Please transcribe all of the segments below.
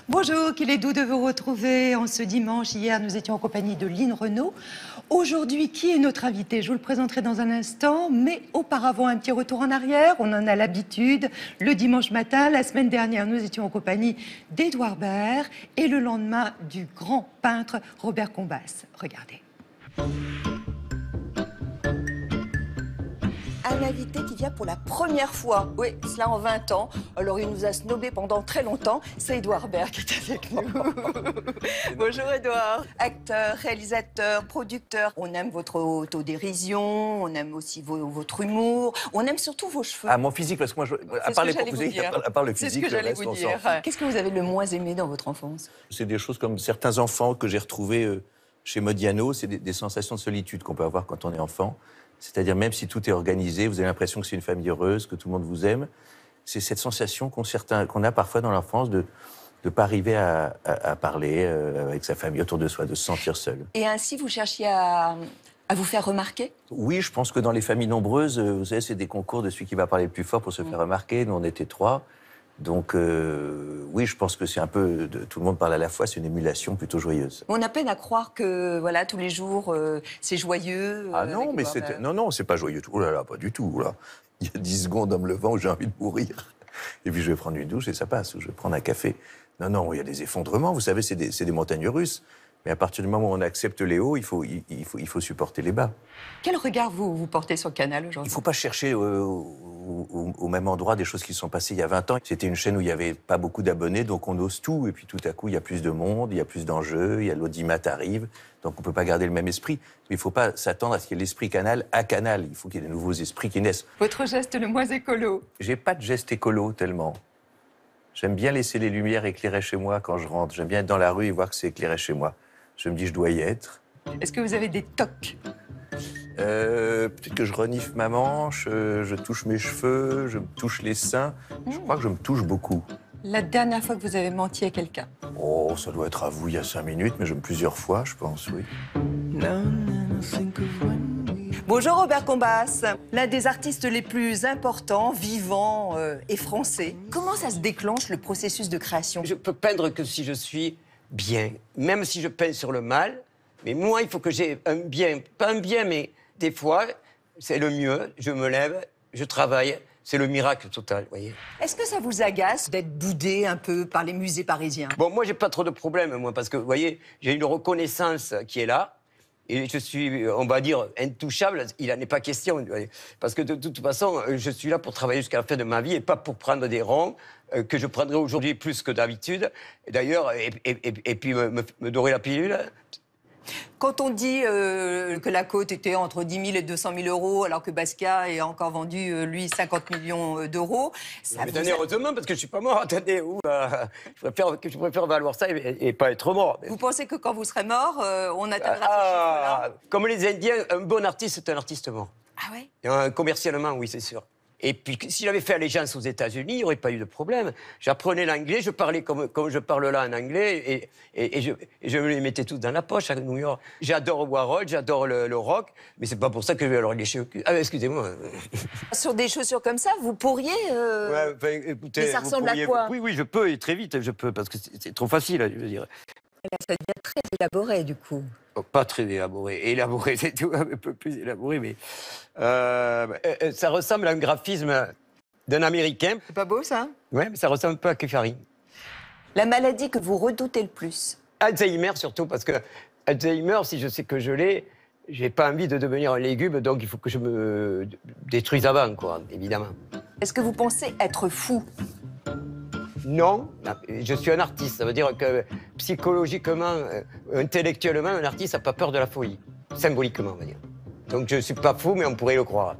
Bonjour, qu'il est doux de vous retrouver en ce dimanche. Hier, nous étions en compagnie de Line Renaud. Aujourd'hui, qui est notre invité? Je vous le présenterai dans un instant, mais auparavant, un petit retour en arrière. On en a l'habitude. Le dimanche matin, la semaine dernière, nous étions en compagnie d'Édouard Baird et le lendemain du grand peintre Robert Combas. Regardez. Un invité qui vient pour la première fois, oui, cela en 20 ans. Alors il nous a snobé pendant très longtemps, c'est Édouard Baird qui est avec nous. Bonjour Édouard, acteur, réalisateur, producteur. On aime votre autodérision, on aime aussi votre humour, on aime surtout vos cheveux. Ah, mon physique, parce que moi, à part le C'est ce physique, que j'allais vous dire. Qu'est-ce que vous avez le moins aimé dans votre enfance? C'est des choses comme certains enfants que j'ai retrouvés chez Modiano, c'est des sensations de solitude qu'on peut avoir quand on est enfant. C'est-à-dire, même si tout est organisé, vous avez l'impression que c'est une famille heureuse, que tout le monde vous aime. C'est cette sensation qu'on a parfois dans l'enfance de ne pas arriver à parler avec sa famille autour de soi, de se sentir seul. Et ainsi, vous cherchiez à vous faire remarquer? Oui, je pense que dans les familles nombreuses, vous savez, c'est des concours de celui qui va parler le plus fort pour se faire remarquer. Nous, on était 3. Donc, oui, je pense que c'est un peu... tout le monde parle à la fois, c'est une émulation plutôt joyeuse. On a peine à croire que, voilà, tous les jours, c'est joyeux. Ah non, mais c'était... Non, c'est pas joyeux. Oh là là, pas du tout, là. Il y a 10 secondes en me levant où j'ai envie de mourir. Et puis je vais prendre une douche et ça passe, ou je vais prendre un café. Non, il y a des effondrements, vous savez, c'est des montagnes russes. Mais à partir du moment où on accepte les hauts, il faut supporter les bas. Quel regard vous portez sur Canal aujourd'hui? Il ne faut pas chercher au même endroit des choses qui sont passées il y a 20 ans. C'était une chaîne où il n'y avait pas beaucoup d'abonnés, donc on ose tout. Et puis tout à coup, il y a plus de monde, il y a plus d'enjeux, il y a l'audimat arrive. Donc on ne peut pas garder le même esprit. Mais il ne faut pas s'attendre à ce qu'il y ait l'esprit Canal à Canal. Il faut qu'il y ait de nouveaux esprits qui naissent. Votre geste le moins écolo? J'ai pas de geste écolo tellement. J'aime bien laisser les lumières éclairer chez moi quand je rentre. J'aime bien être dans la rue et voir que c'est éclairé chez moi. Je me dis, je dois y être. Est-ce que vous avez des tocs? Peut-être que je renifle ma manche, je touche mes cheveux, je me touche les seins. Je crois que je me touche beaucoup. La dernière fois que vous avez menti à quelqu'un? Oh, ça doit être à vous il y a 5 minutes, mais plusieurs fois, je pense, oui. Bonjour Robert Combas, l'un des artistes les plus importants, vivants et français. Comment ça se déclenche le processus de création? Je peux peindre que si je suis bien, même si je peins sur le mal. Mais moi, il faut que j'ai un bien, pas un bien, mais des fois, c'est le mieux. Je me lève, je travaille, c'est le miracle total, vous voyez. Est-ce que ça vous agace d'être boudé un peu par les musées parisiens? Bon, moi, j'ai pas trop de problèmes, moi, parce que, vous voyez, j'ai une reconnaissance qui est là. Et je suis, on va dire, intouchable. Il n'en est pas question. Parce que de toute façon, je suis là pour travailler jusqu'à la fin de ma vie et pas pour prendre des ronds que je prendrai aujourd'hui plus que d'habitude. D'ailleurs, et puis me dorer la pilule. Quand on dit que la cote était entre 10 000 et 200 000 euros, alors que Basquiat a encore vendu, lui, 50 millions d'euros... Mais attendez, heureusement, parce que je suis pas mort. Attendez, je préfère valoir ça et pas être mort. Vous pensez que quand vous serez mort, on atteindra ces chiffres-là? Comme les Indiens, un bon artiste, c'est un artiste mort. Ah ouais? Commercialement, oui, c'est sûr. Et puis, si j'avais fait allégeance aux États-Unis, il n'y aurait pas eu de problème. J'apprenais l'anglais, je parlais comme je parle là en anglais, et je me les mettais tous dans la poche à New York. J'adore Warhol, j'adore le rock, mais c'est pas pour ça que je vais leur lécher au cul. Ah, excusez-moi. Sur des chaussures comme ça, vous pourriez... Ouais, enfin, écoutez, mais ça ressemble à quoi? Oui, je peux, et très vite, je peux, parce que c'est trop facile, je veux dire. Là, ça devient très élaboré, du coup. Oh, pas très élaboré. Élaboré, c'est tout, un peu plus élaboré, mais... ça ressemble à un graphisme d'un Américain. C'est pas beau, ça? Ouais, mais ça ressemble un peu à Kefari. La maladie que vous redoutez le plus? Alzheimer, surtout, parce que Alzheimer, si je sais que je l'ai, j'ai pas envie de devenir un légume, donc il faut que je me détruise avant, quoi, évidemment. Est-ce que vous pensez être fou? Non, je suis un artiste. Ça veut dire que psychologiquement, intellectuellement, un artiste n'a pas peur de la folie. Symboliquement, on va dire. Donc je ne suis pas fou, mais on pourrait le croire.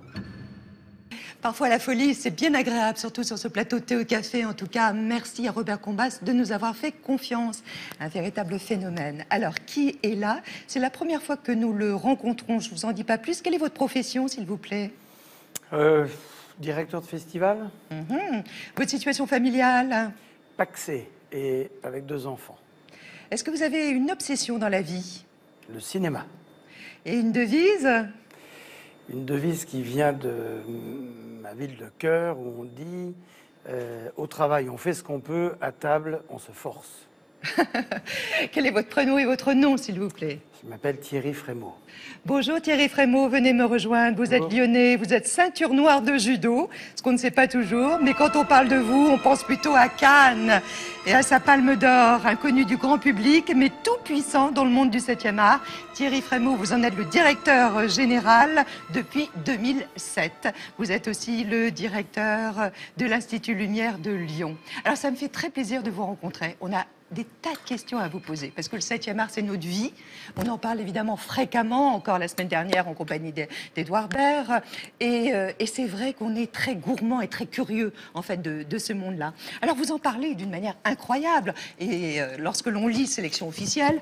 Parfois, la folie, c'est bien agréable, surtout sur ce plateau de thé au café. En tout cas, merci à Robert Combas de nous avoir fait confiance. Un véritable phénomène. Alors, qui est là? C'est la première fois que nous le rencontrons. Je ne vous en dis pas plus. Quelle est votre profession, s'il vous plaît? Directeur de festival. Votre situation familiale? Pacsé et avec 2 enfants. Est-ce que vous avez une obsession dans la vie? Le cinéma. Et une devise? Une devise qui vient de ma ville de cœur où on dit au travail on fait ce qu'on peut, à table on se force. Quel est votre prénom et votre nom, s'il vous plaît? Je m'appelle Thierry Frémaux. Bonjour Thierry Frémaux, venez me rejoindre. Vous êtes lyonnais, vous êtes ceinture noire de judo, ce qu'on ne sait pas toujours. Mais quand on parle de vous, on pense plutôt à Cannes et à sa palme d'or, inconnu du grand public, mais tout puissant dans le monde du 7e art. Thierry Frémaux, vous en êtes le directeur général depuis 2007. Vous êtes aussi le directeur de l'Institut Lumière de Lyon. Alors ça me fait très plaisir de vous rencontrer. On a des tas de questions à vous poser, parce que le 7e art, c'est notre vie. On en parle évidemment fréquemment, encore la semaine dernière en compagnie d'Edouard Baird. Et c'est vrai qu'on est très gourmand et très curieux, en fait, de ce monde-là. Alors, vous en parlez d'une manière incroyable. Et lorsque l'on lit Sélection officielle,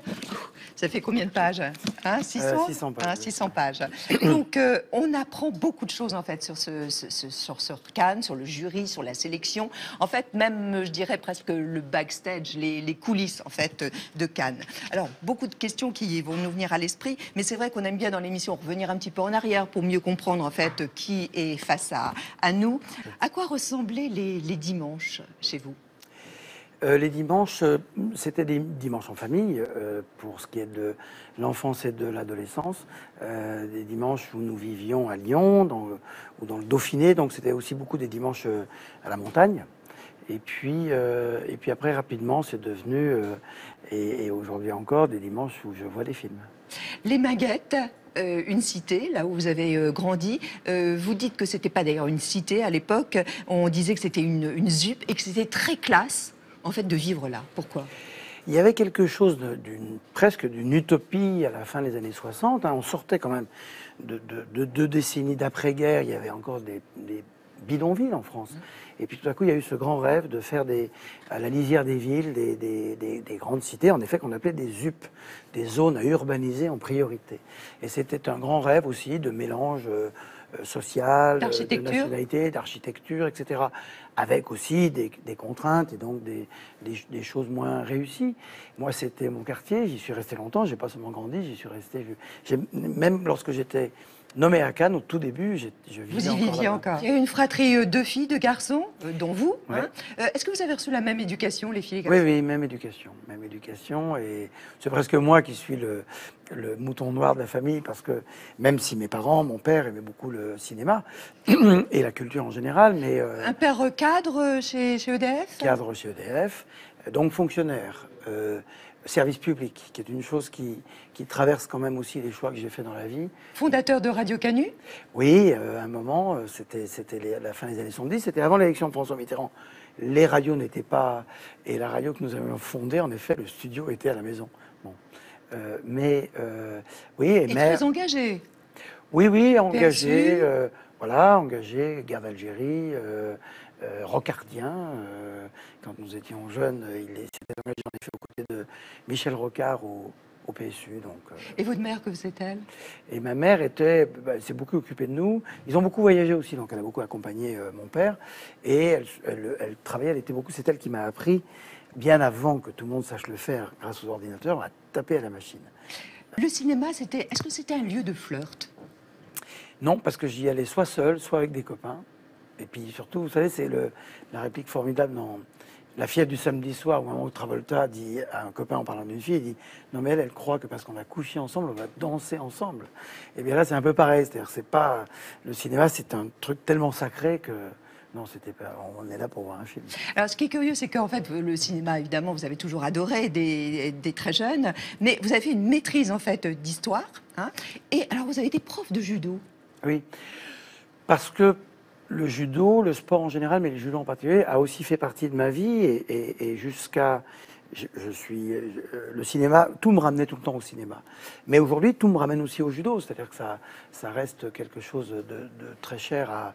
ça fait combien de pages, hein, 600 600 pages. 600 pages. Donc, on apprend beaucoup de choses, en fait, sur Cannes, sur le jury, sur la sélection. En fait, même, je dirais presque le backstage, les coulisses, en fait, de Cannes. Alors, beaucoup de questions qui vont nous venir à l'esprit, mais c'est vrai qu'on aime bien dans l'émission revenir un petit peu en arrière pour mieux comprendre, en fait, qui est face à nous. À quoi ressemblaient les dimanches chez vous? Les dimanches, c'était des dimanches en famille, pour ce qui est de l'enfance et de l'adolescence. Des dimanches où nous vivions à Lyon ou dans le Dauphiné, donc c'était aussi beaucoup des dimanches à la montagne. Et puis après, rapidement, c'est devenu, et aujourd'hui encore, des dimanches où je vois des films. Les Maguettes, une cité, là où vous avez grandi. Vous dites que c'était pas d'ailleurs une cité à l'époque. On disait que c'était une ZUP et que c'était très classe, en fait, de vivre là. Pourquoi? Il y avait quelque chose presque d'une utopie à la fin des années 60. Hein. On sortait quand même de 2 décennies d'après-guerre. Il y avait encore des bidonvilles en France. Et puis tout à coup, il y a eu ce grand rêve de faire à la lisière des villes, des grandes cités, en effet, qu'on appelait des ZUP, des zones à urbaniser en priorité. Et c'était un grand rêve aussi de mélange social, de nationalité, d'architecture, etc. Avec aussi des contraintes et donc des choses moins réussies. Moi, c'était mon quartier, j'y suis resté longtemps, j'ai pas seulement grandi, j'y suis resté... Même lorsque j'étais nommé à Cannes, au tout début, je vivais Vous y viviez encore. Il y a une fratrie, 2 filles, 2 garçons, dont vous. Ouais. Hein. Est-ce que vous avez reçu la même éducation, les filles et les garçons? Oui, même éducation. Même éducation. Et c'est presque moi qui suis le mouton noir de la famille, parce que même si mes parents, mon père aimait beaucoup le cinéma et la culture en général, mais... Un père cadre chez EDF? Cadre chez EDF, donc fonctionnaire. Service public, qui est une chose qui traverse quand même aussi les choix que j'ai fait dans la vie. Fondateur de Radio Canu? Oui, à un moment, c'était la fin des années 70, c'était avant l'élection de François Mitterrand. Les radios n'étaient pas... Et la radio que nous avions fondée, en effet, le studio était à la maison. Bon. Oui, et très engagé. Oui, engagé. Voilà, engagé, guerre d'Algérie, rocardien. Quand nous étions jeunes, il s'était engagé en effet aux côtés de Michel Rocard au PSU. Donc, Et votre mère, que faisait-elle? Et ma mère s'est beaucoup occupée de nous. Ils ont beaucoup voyagé aussi, donc elle a beaucoup accompagné mon père. Et elle travaillait, c'est elle qui m'a appris, bien avant que tout le monde sache le faire, grâce aux ordinateurs, à taper à la machine. Le cinéma, est-ce que c'était un lieu de flirt? Non, parce que j'y allais soit seul, soit avec des copains. Et puis surtout, vous savez, c'est la réplique formidable dans La fièvre du samedi soir, où un moment où Travolta dit à un copain en parlant d'une fille, il dit « Non mais elle croit que parce qu'on a couché ensemble, on va danser ensemble. » Et bien là, c'est un peu pareil. C'est-à-dire, c'est pas... Le cinéma, c'est un truc tellement sacré que... Non, c'était pas... On est là pour voir un film. Alors, ce qui est curieux, c'est qu'en fait, le cinéma, évidemment, vous avez toujours adoré des très jeunes, mais vous avez fait une maîtrise, en fait, d'histoire. Hein, et alors, vous avez été prof de judo. Oui, parce que le judo, le sport en général, mais le judo en particulier, a aussi fait partie de ma vie et jusqu'à... le cinéma, tout me ramenait tout le temps au cinéma. Mais aujourd'hui, tout me ramène aussi au judo, c'est-à-dire que ça reste quelque chose de très cher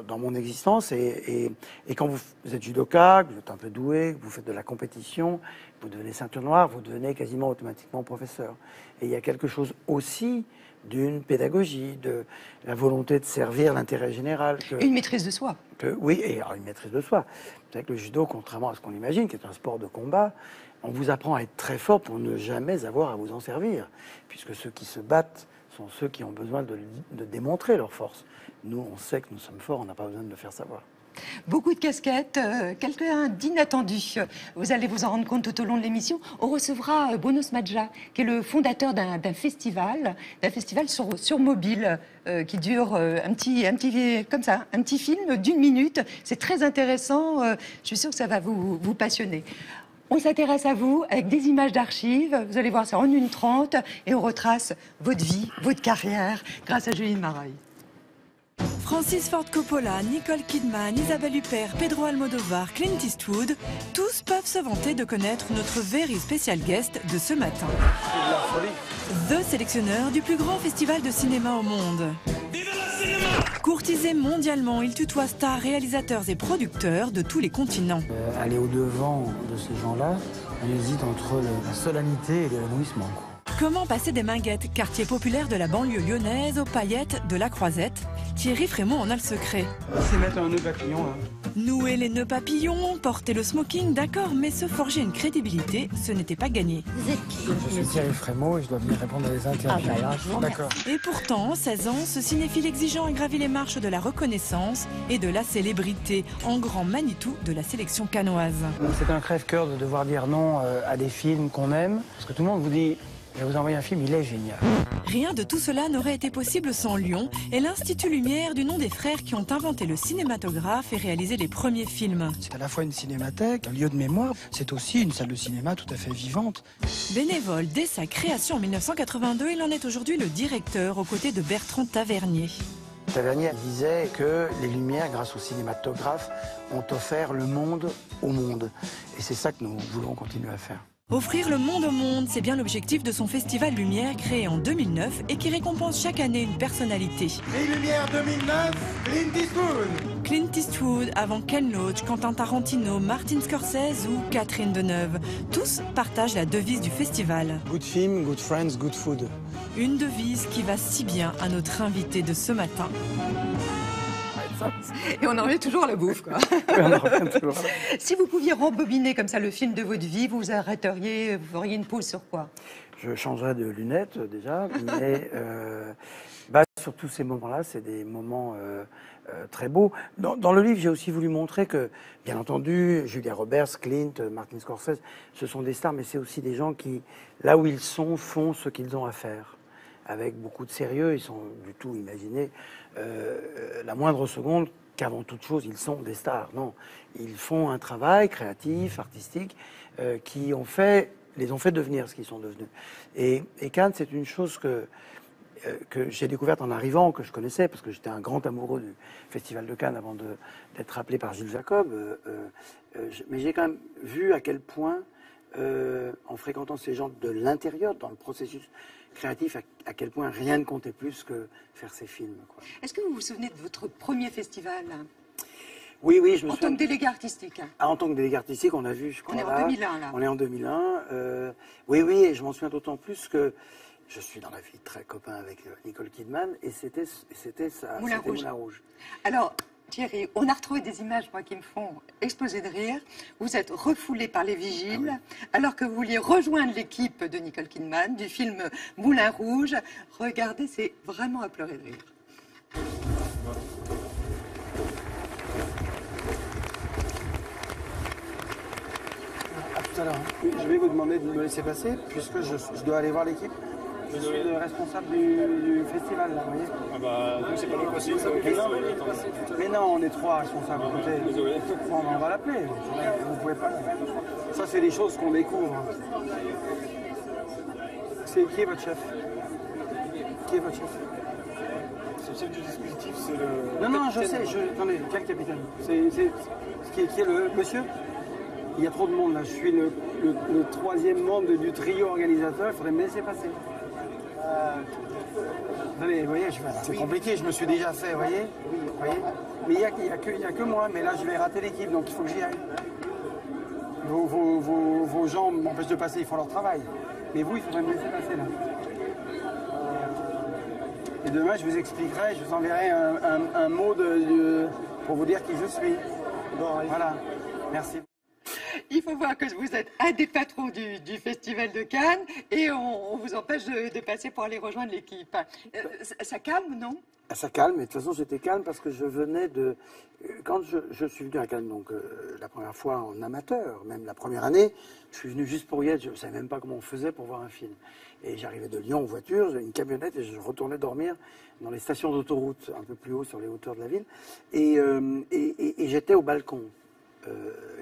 dans mon existence. Et quand vous êtes judoka, que vous êtes un peu doué, que vous faites de la compétition, vous devenez ceinture noire, vous devenez quasiment automatiquement professeur. Et il y a quelque chose aussi d'une pédagogie, de la volonté de servir l'intérêt général. Et une maîtrise de soi. Oui, et alors une maîtrise de soi. Vous savez que le judo, contrairement à ce qu'on imagine, qui est un sport de combat, on vous apprend à être très fort pour ne jamais avoir à vous en servir, puisque ceux qui se battent sont ceux qui ont besoin de démontrer leur force. Nous, on sait que nous sommes forts, on n'a pas besoin de le faire savoir. Beaucoup de casquettes, quelqu'un d'inattendu. Vous allez vous en rendre compte tout au long de l'émission. On recevra Bruno Smadja, qui est le fondateur d'un festival sur mobile, qui dure un petit film d'1 minute. C'est très intéressant. Je suis sûre que ça va vous passionner. On s'intéresse à vous avec des images d'archives. Vous allez voir ça en 1h30 et on retrace votre vie, votre carrière grâce à Juline Maroy. Francis Ford Coppola, Nicole Kidman, Isabelle Huppert, Pedro Almodovar, Clint Eastwood, tous peuvent se vanter de connaître notre very special guest de ce matin. The sélectionneur du plus grand festival de cinéma au monde. Courtisé mondialement, il tutoie stars, réalisateurs et producteurs de tous les continents. Aller au-devant de ces gens-là, on hésite entre la solennité et l'évanouissement. Comment passer des Minguettes, quartier populaire de la banlieue lyonnaise, aux paillettes de la Croisette? Thierry Frémaux en a le secret. C'est mettre un nœud papillon, là. Nouer les nœuds papillons, porter le smoking, d'accord, mais se forger une crédibilité, ce n'était pas gagné. Vous êtes qui? Je suis Thierry Frémaux et je dois venir répondre à des interviews. Ah bah alors, je vous remercie. D'accord. Et pourtant, 16 ans, ce cinéphile exigeant a gravi les marches de la reconnaissance et de la célébrité, en grand Manitou de la sélection cannoise. C'est un crève-cœur de devoir dire non à des films qu'on aime, parce que tout le monde vous dit « je vais vous envoyer un film, il est génial ». Rien de tout cela n'aurait été possible sans Lyon et l'Institut Lumière, du nom des frères qui ont inventé le cinématographe et réalisé les premiers films. C'est à la fois une cinémathèque, un lieu de mémoire, c'est aussi une salle de cinéma tout à fait vivante. Bénévole dès sa création en 1982, il en est aujourd'hui le directeur aux côtés de Bertrand Tavernier. Tavernier disait que les Lumières, grâce au cinématographe, ont offert le monde au monde. Et c'est ça que nous voulons continuer à faire. Offrir le monde au monde, c'est bien l'objectif de son festival Lumière créé en 2009 et qui récompense chaque année une personnalité. Les Lumières 2009, Clint Eastwood. Clint Eastwood, avant Ken Loach, Quentin Tarantino, Martin Scorsese ou Catherine Deneuve. Tous partagent la devise du festival. Good film, good friends, good food. Une devise qui va si bien à notre invité de ce matin. Et on en revient toujours à la bouffe, quoi. On en revient toujours à la- Si vous pouviez rembobiner comme ça le film de votre vie, vous arrêteriez, vous feriez une pause sur quoi? Je changerais de lunettes déjà, mais sur tous ces moments-là, c'est des moments très beaux. Dans le livre, j'ai aussi voulu montrer que, bien entendu, Julia Roberts, Clint, Martin Scorsese, ce sont des stars, mais c'est aussi des gens qui, là où ils sont, font ce qu'ils ont à faire. Avec beaucoup de sérieux, ils sont du tout imaginés la moindre seconde qu'avant toute chose, ils sont des stars. Non, ils font un travail créatif, artistique, qui les ont fait devenir ce qu'ils sont devenus. Et Cannes, c'est une chose que j'ai découverte en arrivant, que je connaissais, parce que j'étais un grand amoureux du Festival de Cannes avant d'être appelé par Gilles Jacob. Mais j'ai quand même vu à quel point, en fréquentant ces gens de l'intérieur, dans le processus créatif, à quel point rien ne comptait plus que faire ces films. Est-ce que vous vous souvenez de votre premier festival? Oui, je me En souviens. tant que délégué artistique. En tant que délégué artistique, on a vu, je crois, On est en là. 2001, là. On est en 2001. Oui, et je m'en souviens d'autant plus que je suis dans la vie très copain avec Nicole Kidman, et c'était ça, Moulin c'était Rouge. Rouge. Alors, Thierry, on a retrouvé des images, moi, qui me font exploser de rire. Vous êtes refoulé par les vigiles, alors que vous vouliez rejoindre l'équipe de Nicole Kidman, du film Moulin Rouge. Regardez, c'est vraiment à pleurer de rire. À tout à l'heure. Je vais vous demander de me laisser passer, puisque je dois aller voir l'équipe. Je suis le responsable du festival, là, vous voyez. Ah bah, nous, c'est pas notre responsable. Mais non, on est trois responsables. Écoutez, Désolé. bon, on va l'appeler. Vous pouvez pas. Ça, c'est des choses qu'on découvre. Qui est votre chef? Qui est votre chef? C'est le chef du dispositif, c'est le... Non, je sais. Attendez, quel capitaine? Qui est le monsieur? Il y a trop de monde là. Je suis le troisième membre du trio organisateur. Il faudrait me laisser passer. Allez, vous voyez, c'est compliqué. Je me suis déjà fait, vous voyez. Mais il n'y a que moi. Mais là, je vais rater l'équipe, donc il faut que j'y aille. Vos gens m'empêchent de passer. Ils font leur travail. Mais vous, il faudrait me laisser passer là. Et demain, je vous expliquerai. Je vous enverrai un mot pour vous dire qui je suis. Voilà. Merci. Il faut voir que vous êtes un des patrons du Festival de Cannes et on vous empêche de passer pour aller rejoindre l'équipe. Ça calme, non? Ça calme, mais de toute façon j'étais calme parce que je venais de... Quand je suis venu à Cannes, donc la première fois en amateur, même la première année, je suis venu juste pour y être, je ne savais même pas comment on faisait pour voir un film. Et j'arrivais de Lyon en voiture, j'avais une camionnette et je retournais dormir dans les stations d'autoroute, un peu plus haut sur les hauteurs de la ville. Et j'étais au balcon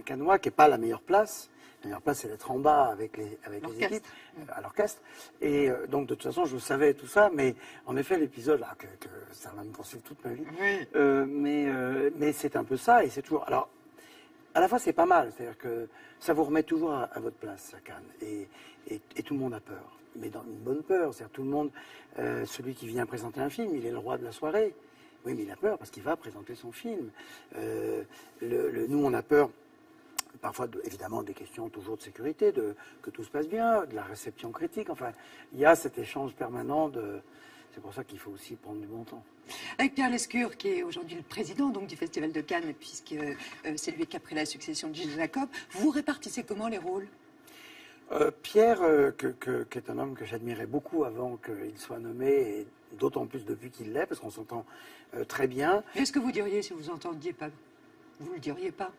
cannois, qui n'est pas la meilleure place. La meilleure place, c'est d'être en bas avec les équipes, à l'orchestre. Et donc, de toute façon, je savais tout ça, mais en effet, l'épisode, là, que ça va me poursuivre toute ma vie. Oui. Mais c'est un peu ça, et c'est toujours... Alors, à la fois, c'est pas mal, c'est-à-dire que ça vous remet toujours à votre place, à Cannes, et tout le monde a peur. Mais dans une bonne peur, c'est-à-dire tout le monde, celui qui vient présenter un film, il est le roi de la soirée. Oui, mais il a peur parce qu'il va présenter son film. Nous, on a peur... Parfois, évidemment, des questions toujours de sécurité, que tout se passe bien, de la réception critique. Enfin, il y a cet échange permanent. C'est pour ça qu'il faut aussi prendre du bon temps. Avec Pierre Lescure, qui est aujourd'hui le président donc, du Festival de Cannes, puisque c'est lui qui a pris la succession de Gilles Jacob, vous répartissez comment les rôles? Pierre, qui est un homme que j'admirais beaucoup avant qu'il soit nommé, et d'autant plus depuis qu'il l'est, parce qu'on s'entend très bien. Est-ce que vous diriez, si vous entendiez pas, vous le diriez pas?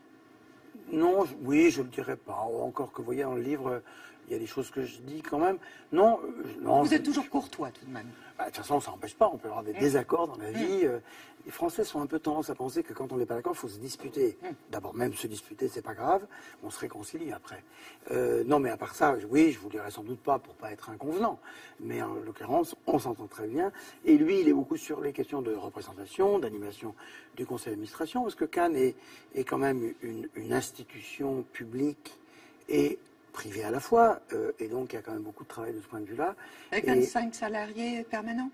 Non, oui, je ne le dirais pas. Encore que, vous voyez, dans le livre, il y a des choses que je dis quand même. Non, non. Vous êtes toujours courtois, tout de même. De toute façon, ça n'empêche pas. On peut avoir des désaccords dans la vie. Les Français sont un peu tendance à penser que quand on n'est pas d'accord, il faut se disputer. D'abord, même se disputer, c'est pas grave. On se réconcilie après. Non, mais à part ça, oui, je vous le dirais sans doute pas pour pas être inconvenant. Mais en l'occurrence, on s'entend très bien. Et lui, il est beaucoup sur les questions de représentation, d'animation du conseil d'administration, parce que Cannes est quand même une institution publique et privée à la fois, et donc il y a quand même beaucoup de travail de ce point de vue-là. Avec 25 salariés permanents?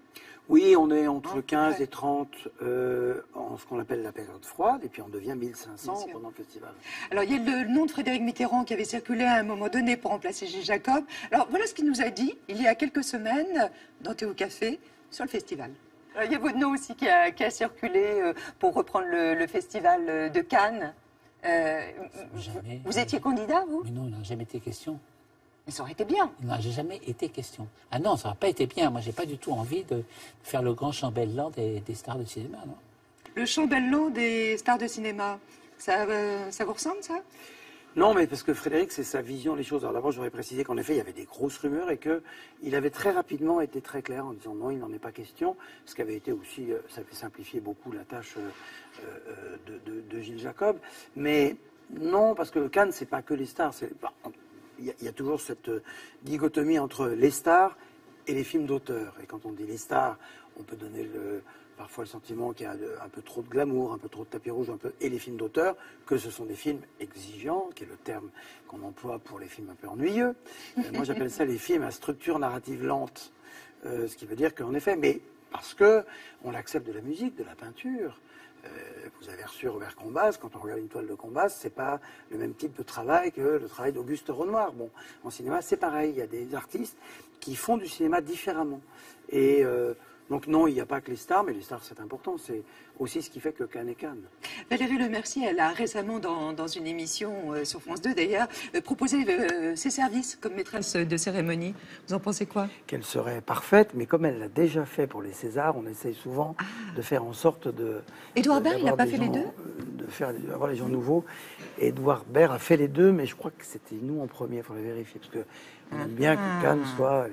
Oui, on est entre 15 et 30 en ce qu'on appelle la période froide, et puis on devient 1500 pendant le festival. Alors il y a le nom de Frédéric Mitterrand qui avait circulé à un moment donné pour remplacer Gilles Jacob. Alors voilà ce qu'il nous a dit il y a quelques semaines dans Théo Café sur le festival. Alors, il y a votre nom aussi qui a circulé pour reprendre le festival de Cannes. Vous étiez candidat, vous? Mais non, il n'a jamais été question. Mais ça aurait été bien. Il n'a jamais été question. Ah non, ça n'a pas été bien. Moi, j'ai pas du tout envie de faire le grand chambellan des stars de cinéma, non. Le chambellan des stars de cinéma, ça vous ressemble, ça? Non, mais parce que Frédéric, c'est sa vision des choses. Alors d'abord, j'aurais précisé qu'en effet, il y avait des grosses rumeurs et qu'il avait très rapidement été très clair en disant non, il n'en est pas question. Ce qui avait été aussi, ça avait simplifié beaucoup la tâche de Gilles Jacob. Mais non, parce que Cannes, c'est pas que les stars. Il y a toujours cette dichotomie entre les stars et les films d'auteur. Et quand on dit les stars, on peut donner parfois le sentiment qu'il y a un peu trop de glamour, un peu trop de tapis rouge, et les films d'auteur, que ce sont des films exigeants, qui est le terme qu'on emploie pour les films un peu ennuyeux. Moi, j'appelle ça les films à structure narrative lente. Ce qui veut dire qu'en effet, mais parce qu'on accepte de la musique, de la peinture. Vous avez reçu Robert Combas, quand on regarde une toile de Combas, c'est pas le même type de travail que le travail d'Auguste Renoir. Bon, en cinéma, c'est pareil, il y a des artistes qui font du cinéma différemment. Et donc non, il n'y a pas que les stars, mais les stars, c'est important. C'est aussi ce qui fait que Cannes est Cannes. Valérie Lemercier, elle a récemment, dans une émission sur France 2 d'ailleurs, proposé ses services comme maîtresse de cérémonie. Vous en pensez quoi? Qu'elle serait parfaite, mais comme elle l'a déjà fait pour les Césars, on essaye souvent de faire en sorte de... Édouard Baird, il n'a pas fait les deux? D'avoir les gens nouveaux. Édouard Baird a fait les deux, mais je crois que c'était nous en premier, il faudrait vérifier, parce qu'on aime bien que Cannes soit...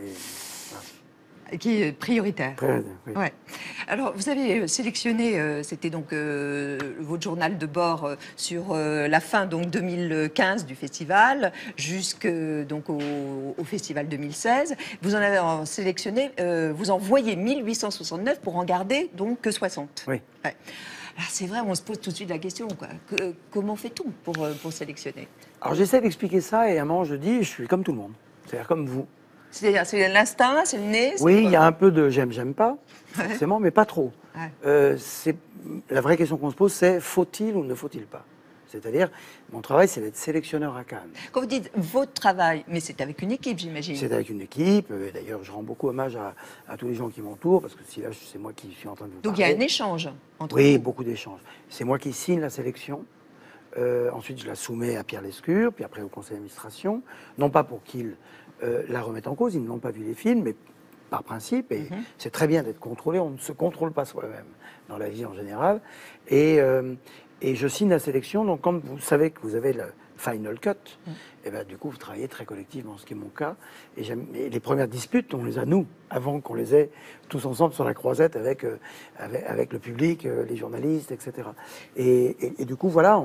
Qui est prioritaire. Oui. Ouais. Alors, vous avez sélectionné, c'était donc votre journal de bord sur la fin donc 2015 du festival, jusque donc au festival 2016. Vous en avez sélectionné, vous en voyez 1869 pour en garder donc que 60. Oui. Ouais. Alors c'est vrai, on se pose tout de suite la question, quoi. Comment fait-on pour sélectionner? Alors j'essaie d'expliquer ça et à un moment je dis, je suis comme tout le monde, c'est-à-dire comme vous. C'est-à-dire, c'est l'instinct, c'est le nez? Oui, il y a un peu de j'aime pas, forcément, mais pas trop. Ouais. La vraie question qu'on se pose, c'est faut-il ou ne faut-il pas? C'est-à-dire, mon travail, c'est d'être sélectionneur à Cannes. Quand vous dites votre travail, mais c'est avec une équipe, j'imagine. C'est avec une équipe. D'ailleurs, je rends beaucoup hommage à tous les gens qui m'entourent, parce que si là, c'est moi qui suis en train de vous Donc parler. il y a un échange entre Oui, vous. beaucoup d'échanges. C'est moi qui signe la sélection. Ensuite, je la soumets à Pierre Lescure, puis après au conseil d'administration. Non pas pour qu'il la remette en cause, ils n'ont pas vu les films, mais par principe, et c'est très bien d'être contrôlé. On ne se contrôle pas soi-même dans la vie en général. Et je signe la sélection, donc quand vous savez que vous avez le final cut, et ben, du coup, vous travaillez très collectivement, ce qui est mon cas. Et les premières disputes, on les a, nous, avant qu'on les ait tous ensemble sur la croisette avec le public, les journalistes, etc. Et du coup, voilà,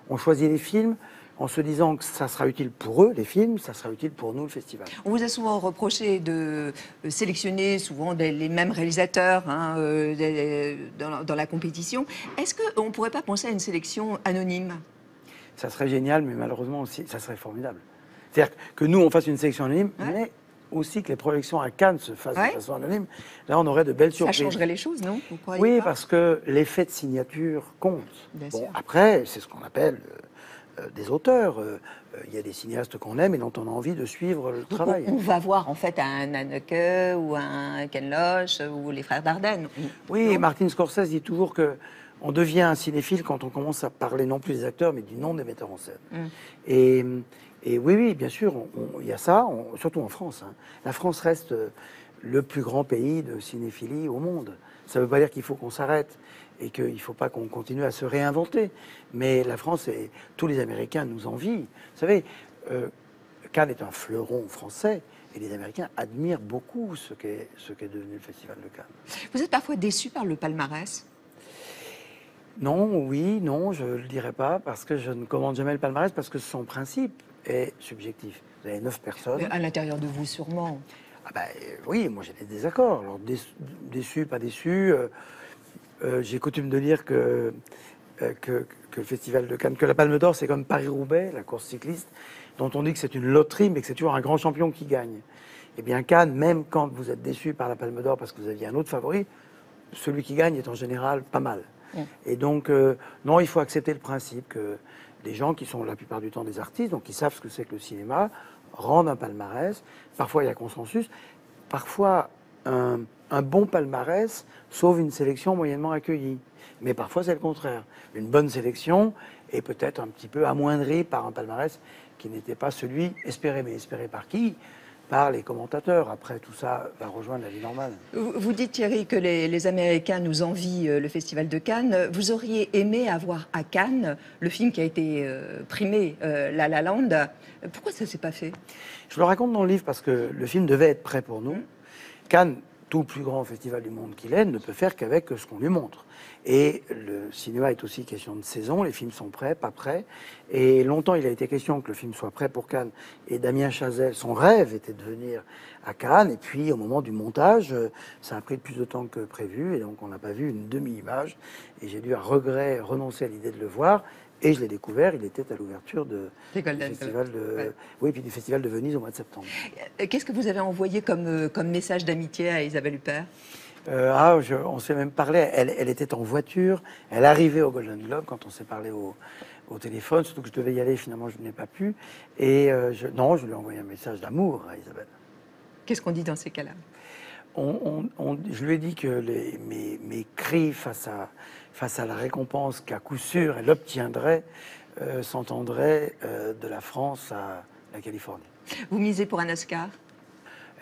on choisit les films en se disant que ça sera utile pour eux, les films, ça sera utile pour nous, le festival. On vous a souvent reproché de sélectionner souvent les mêmes réalisateurs dans la compétition. Est-ce qu'on ne pourrait pas penser à une sélection anonyme? Ça serait génial, mais malheureusement aussi, ça serait formidable. C'est-à-dire que nous, on fasse une sélection anonyme, mais aussi que les projections à Cannes se fassent de façon anonyme. Là, on aurait de belles surprises. Ça changerait les choses, non? Vous croyez Oui, pas? parce que l'effet de signature compte. Bien Bon, sûr. après, c'est ce qu'on appelle des auteurs. Il y a des cinéastes qu'on aime et dont on a envie de suivre le travail. On va voir en fait un Haneke ou un Ken Loach ou les frères Dardenne. Oui, et Martin Scorsese dit toujours que on devient un cinéphile quand on commence à parler non plus des acteurs, mais du nom des metteurs en scène. Et oui, bien sûr, il y a ça, surtout en France. Hein. La France reste le plus grand pays de cinéphilie au monde. Ça ne veut pas dire qu'il faut qu'on s'arrête et qu'il ne faut pas qu'on continue à se réinventer. Mais la France, et tous les Américains nous envient. Vous savez, Cannes est un fleuron français. Et les Américains admirent beaucoup ce qu'est devenu le Festival de Cannes. Vous êtes parfois déçu par le palmarès? Non, oui, non, je ne le dirais pas, parce que je ne commande jamais le palmarès, parce que son principe est subjectif. Vous avez 9 personnes. À l'intérieur de vous, sûrement. Ah ben, oui, moi j'ai des désaccords. Alors, déçu, pas déçu. J'ai coutume de dire que le Festival de Cannes, que la Palme d'Or, c'est comme Paris-Roubaix, la course cycliste, dont on dit que c'est une loterie, mais que c'est toujours un grand champion qui gagne. Eh bien, Cannes, même quand vous êtes déçu par la Palme d'Or parce que vous aviez un autre favori, celui qui gagne est en général pas mal. Et donc, non, il faut accepter le principe que des gens qui sont la plupart du temps des artistes, donc qui savent ce que c'est que le cinéma, rendent un palmarès. Parfois, il y a consensus. Parfois, un bon palmarès sauve une sélection moyennement accueillie. Mais parfois, c'est le contraire. Une bonne sélection est peut-être un petit peu amoindrie par un palmarès qui n'était pas celui espéré. Mais espéré par qui? Par les commentateurs. Après, tout ça va rejoindre la vie normale. Vous dites, Thierry, que les Américains nous envient le Festival de Cannes. Vous auriez aimé avoir à Cannes le film qui a été primé, La La Land. Pourquoi ça ne s'est pas fait? Je le raconte dans le livre parce que le film devait être prêt pour nous. Cannes, tout le plus grand festival du monde qu'il est, ne peut faire qu'avec ce qu'on lui montre. Et le cinéma est aussi question de saison, les films sont prêts, pas prêts. Et longtemps, il a été question que le film soit prêt pour Cannes. Et Damien Chazelle, son rêve était de venir à Cannes. Et puis, au moment du montage, ça a pris plus de temps que prévu. Et donc, on n'a pas vu une demi-image. Et j'ai dû, à regret, renoncer à l'idée de le voir. Et je l'ai découvert, il était à l'ouverture du festival puis du festival de Venise au mois de septembre. Qu'est-ce que vous avez envoyé comme message d'amitié à Isabelle Huppert? On s'est même parlé, elle était en voiture, elle arrivait au Golden Globe quand on s'est parlé au téléphone, surtout que je devais y aller, finalement je n'ai pas pu. Et je lui ai envoyé un message d'amour à Isabelle. Qu'est-ce qu'on dit dans ces cas-là? Je lui ai dit que mes cris face à la récompense qu'à coup sûr elle obtiendrait s'entendraient de la France à la Californie. Vous misez pour un Oscar?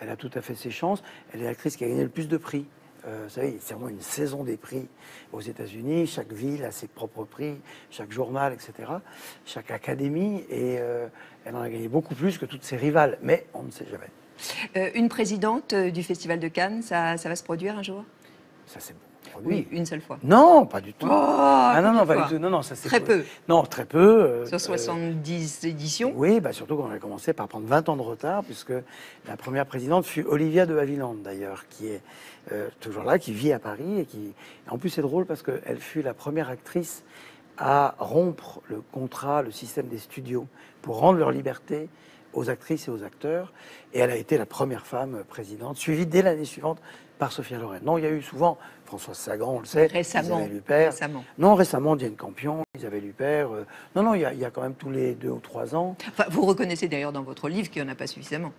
Elle a tout à fait ses chances. Elle est l'actrice qui a gagné le plus de prix. Vous savez, c'est vraiment une saison des prix aux États-Unis. Chaque ville a ses propres prix, chaque journal, etc. Chaque académie. Et elle en a gagné beaucoup plus que toutes ses rivales. Mais on ne sait jamais. Une présidente du Festival de Cannes, ça va se produire un jour? Ça, c'est bon. Oui, une seule fois. Non, pas du tout. Non, pas du tout. Non, ça c'est très peu. Non, très peu. Sur 70 éditions. Oui, surtout qu'on a commencé par prendre 20 ans de retard, puisque la première présidente fut Olivia de Havilland, d'ailleurs, qui est toujours là, qui vit à Paris. Et en plus, c'est drôle parce qu'elle fut la première actrice à rompre le contrat, le système des studios, pour rendre leur liberté aux actrices et aux acteurs. Et elle a été la première femme présidente, suivie dès l'année suivante par Sophia Loren. Non, il y a eu souvent Françoise Sagan, on le sait, Isabelle Huppert. Non, récemment, Diane Campion, Isabelle Huppert. Non, il y a quand même tous les 2 ou 3 ans. Enfin, vous reconnaissez d'ailleurs dans votre livre qu'il n'y en a pas suffisamment.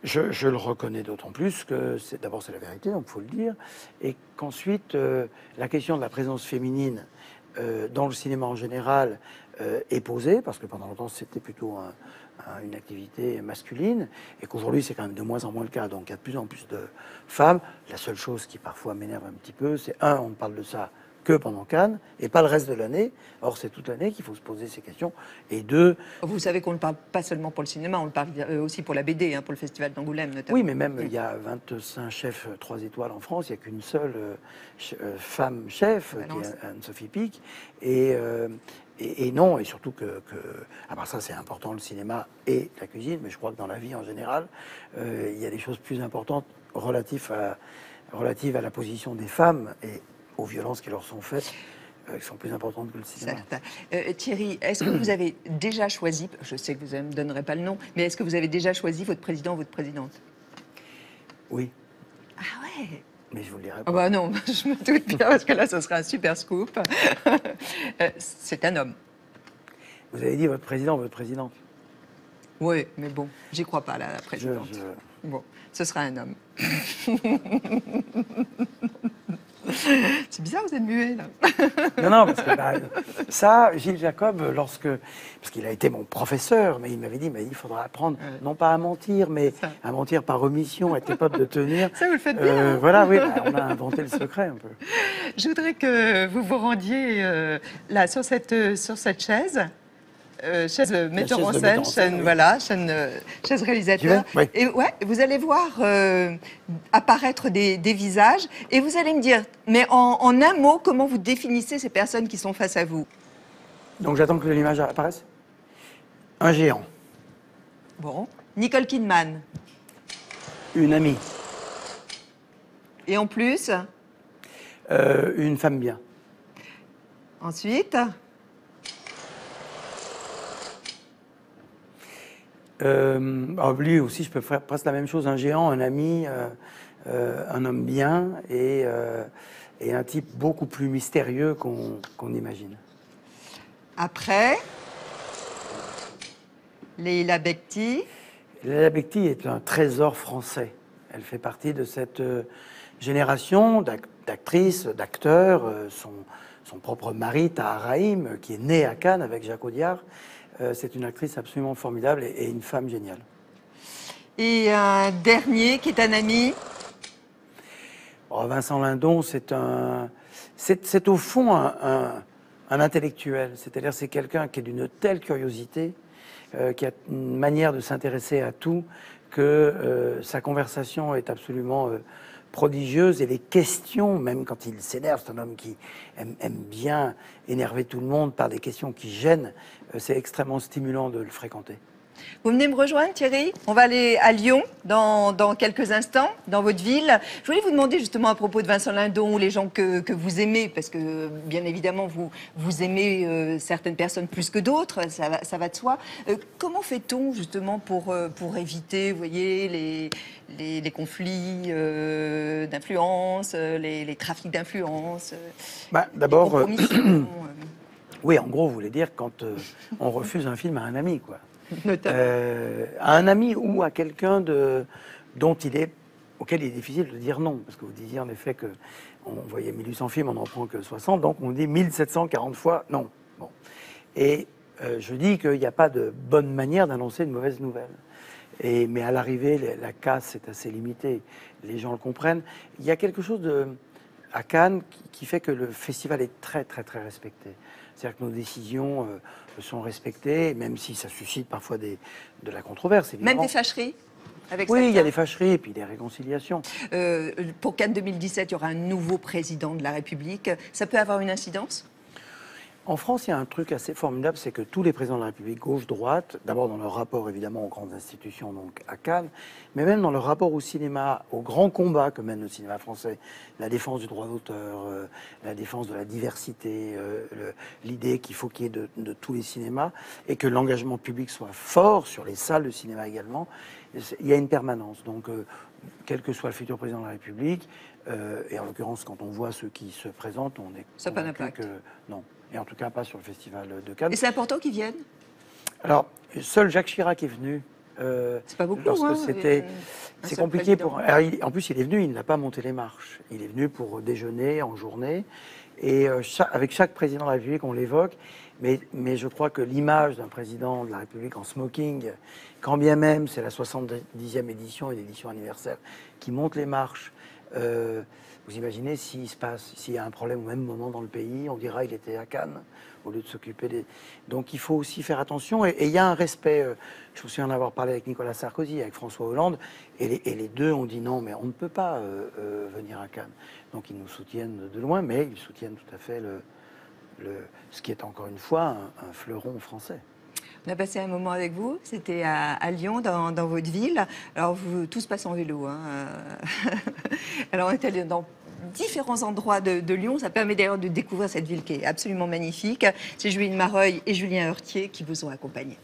Je le reconnais d'autant plus que, d'abord, c'est la vérité, donc il faut le dire. Et qu'ensuite, la question de la présence féminine dans le cinéma en général, est posée, parce que pendant longtemps, c'était plutôt une activité masculine, et qu'aujourd'hui, c'est quand même de moins en moins le cas. Donc, il y a de plus en plus de femmes. La seule chose qui, parfois, m'énerve un petit peu, c'est, on ne parle de ça que pendant Cannes, et pas le reste de l'année. Or, c'est toute l'année qu'il faut se poser ces questions. Et deux... Vous savez qu'on ne parle pas seulement pour le cinéma, on le parle aussi pour la BD, pour le Festival d'Angoulême notamment. Oui, mais même, il y a 25 chefs 3 étoiles en France, il n'y a qu'une seule femme chef, qui est Anne-Sophie Pic. Et non, et surtout à part ça, c'est important, le cinéma et la cuisine, mais je crois que dans la vie en général, il y a des choses plus importantes relatives à la position des femmes et aux violences qui leur sont faites, qui sont plus importantes que le cinéma. Thierry, est-ce que vous avez déjà choisi, je sais que vous ne me donnerez pas le nom, mais est-ce que vous avez déjà choisi votre président ou votre présidente? Oui. Ah ouais. Mais je vous le dirai pas. Ah bah non, je me doute bien, parce que là, ce serait un super scoop. C'est un homme. Vous avez dit votre président ou votre présidente? Oui, mais bon, j'y crois pas, là, la présidente. Bon, ce sera un homme. C'est bizarre, vous êtes muet, là. Non, parce que ça, Gilles Jacob, parce qu'il a été mon professeur, mais il m'avait dit, il faudra apprendre, non pas à mentir, mais à mentir par omission, être capable de tenir. Ça, vous le faites bien. Voilà, oui, on a inventé le secret un peu. Je voudrais que vous vous rendiez là, sur cette chaise. Chaise metteur en scène, chaise réalisateur. Oui. Et vous allez voir apparaître des visages et vous allez me dire, mais en un mot, comment vous définissez ces personnes qui sont face à vous? Donc j'attends que l'image apparaisse. Un géant. Bon. Nicole Kidman. Une amie. Et en plus? Une femme bien. Ensuite? Lui aussi, je peux faire presque la même chose. Un géant, un ami, un homme bien et un type beaucoup plus mystérieux qu'on imagine. Après, Leila Bekti. Leila Bekti est un trésor français. Elle fait partie de cette génération d'actrices, d'acteurs. Son propre mari, Tahar Rahim, qui est né à Cannes avec Jacques Audiard. C'est une actrice absolument formidable et une femme géniale. Et un dernier qui est un ami. Vincent Lindon, c'est au fond un intellectuel. C'est-à-dire c'est quelqu'un qui est d'une telle curiosité, qui a une manière de s'intéresser à tout, que sa conversation est absolument prodigieuse et les questions, même quand il s'énerve, c'est un homme qui aime bien énerver tout le monde par des questions qui gênent, c'est extrêmement stimulant de le fréquenter. Vous venez me rejoindre, Thierry? On va aller à Lyon dans quelques instants, dans votre ville. Je voulais vous demander justement à propos de Vincent Lindon, les gens que vous aimez, parce que bien évidemment vous aimez certaines personnes plus que d'autres, ça va de soi. Comment fait-on justement pour éviter, vous voyez, les conflits d'influence, les trafics d'influence? D'abord, oui, en gros, vous voulez dire quand on refuse un film à un ami, quoi. À un ami ou à quelqu'un auquel il est difficile de dire non. Parce que vous disiez en effet qu'on voyait 1800 films, on n'en prend que 60, donc on dit 1740 fois non. Bon. Et je dis qu'il n'y a pas de bonne manière d'annoncer une mauvaise nouvelle. Mais à l'arrivée, la casse est assez limitée. Les gens le comprennent. Il y a quelque chose à Cannes qui fait que le festival est très, très, très respecté. C'est-à-dire que nos décisions sont respectées, même si ça suscite parfois de la controverse, évidemment. Même des fâcheries avec Oui, certains. il y a des fâcheries et puis des réconciliations. Pour Cannes 2017, il y aura un nouveau président de la République. Ça peut avoir une incidence? En France, il y a un truc assez formidable, c'est que tous les présidents de la République, gauche-droite, d'abord dans leur rapport évidemment aux grandes institutions, donc à Cannes, mais même dans leur rapport au cinéma, au grand combat que mène le cinéma français, la défense du droit d'auteur, la défense de la diversité, l'idée qu'il faut qu'il y ait de tous les cinémas, et que l'engagement public soit fort sur les salles de cinéma également, il y a une permanence. Donc, quel que soit le futur président de la République, et en l'occurrence, quand on voit ceux qui se présentent, on est ça n'a pas d'impact. Non. Et en tout cas pas sur le festival de Cannes. Et c'est important qu'ils viennent? Alors, seul Jacques Chirac est venu. C'est pas beaucoup, lorsque hein, c'est compliqué pour... Alors, en plus, il est venu, il n'a pas monté les marches. Il est venu pour déjeuner en journée. Et avec chaque président de la République, on l'évoque. Mais je crois que l'image d'un président de la République en smoking, quand bien même c'est la 70e édition et l'édition anniversaire qui monte les marches, vous imaginez s'il y a un problème au même moment dans le pays, on dira il était à Cannes au lieu de s'occuper des... Donc il faut aussi faire attention. Et il y a un respect, je me souviens en avoir parlé avec Nicolas Sarkozy, avec François Hollande, et les deux ont dit non, mais on ne peut pas venir à Cannes. Donc ils nous soutiennent de loin, mais ils soutiennent tout à fait ce qui est encore une fois un fleuron français. On a passé un moment avec vous, c'était à Lyon, dans votre ville. Alors, tout se passe en vélo. Hein. Alors, on est allé dans différents endroits de Lyon. Ça permet d'ailleurs de découvrir cette ville qui est absolument magnifique. C'est Juline Mareuil et Julien Heurtier qui vous ont accompagné.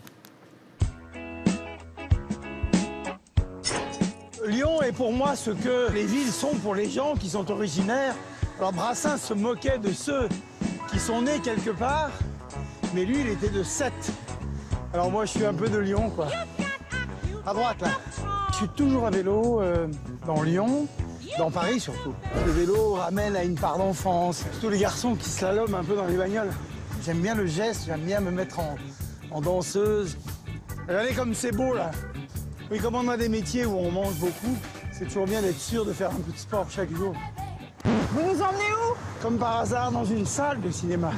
Lyon est pour moi ce que les villes sont pour les gens qui sont originaires. Alors Brassens se moquait de ceux qui sont nés quelque part, mais lui, il était de Sète. Alors moi, je suis un peu de Lyon, quoi. À droite, là. Je suis toujours à vélo dans Lyon, dans Paris surtout. Le vélo ramène à une part d'enfance. Tous les garçons qui slaloment un peu dans les bagnoles. J'aime bien le geste, j'aime bien me mettre en danseuse. Regardez comme c'est beau, là. Oui, comme on a des métiers où on mange beaucoup, c'est toujours bien d'être sûr de faire un peu de sport chaque jour. Vous nous emmenez où? Comme par hasard, dans une salle de cinéma.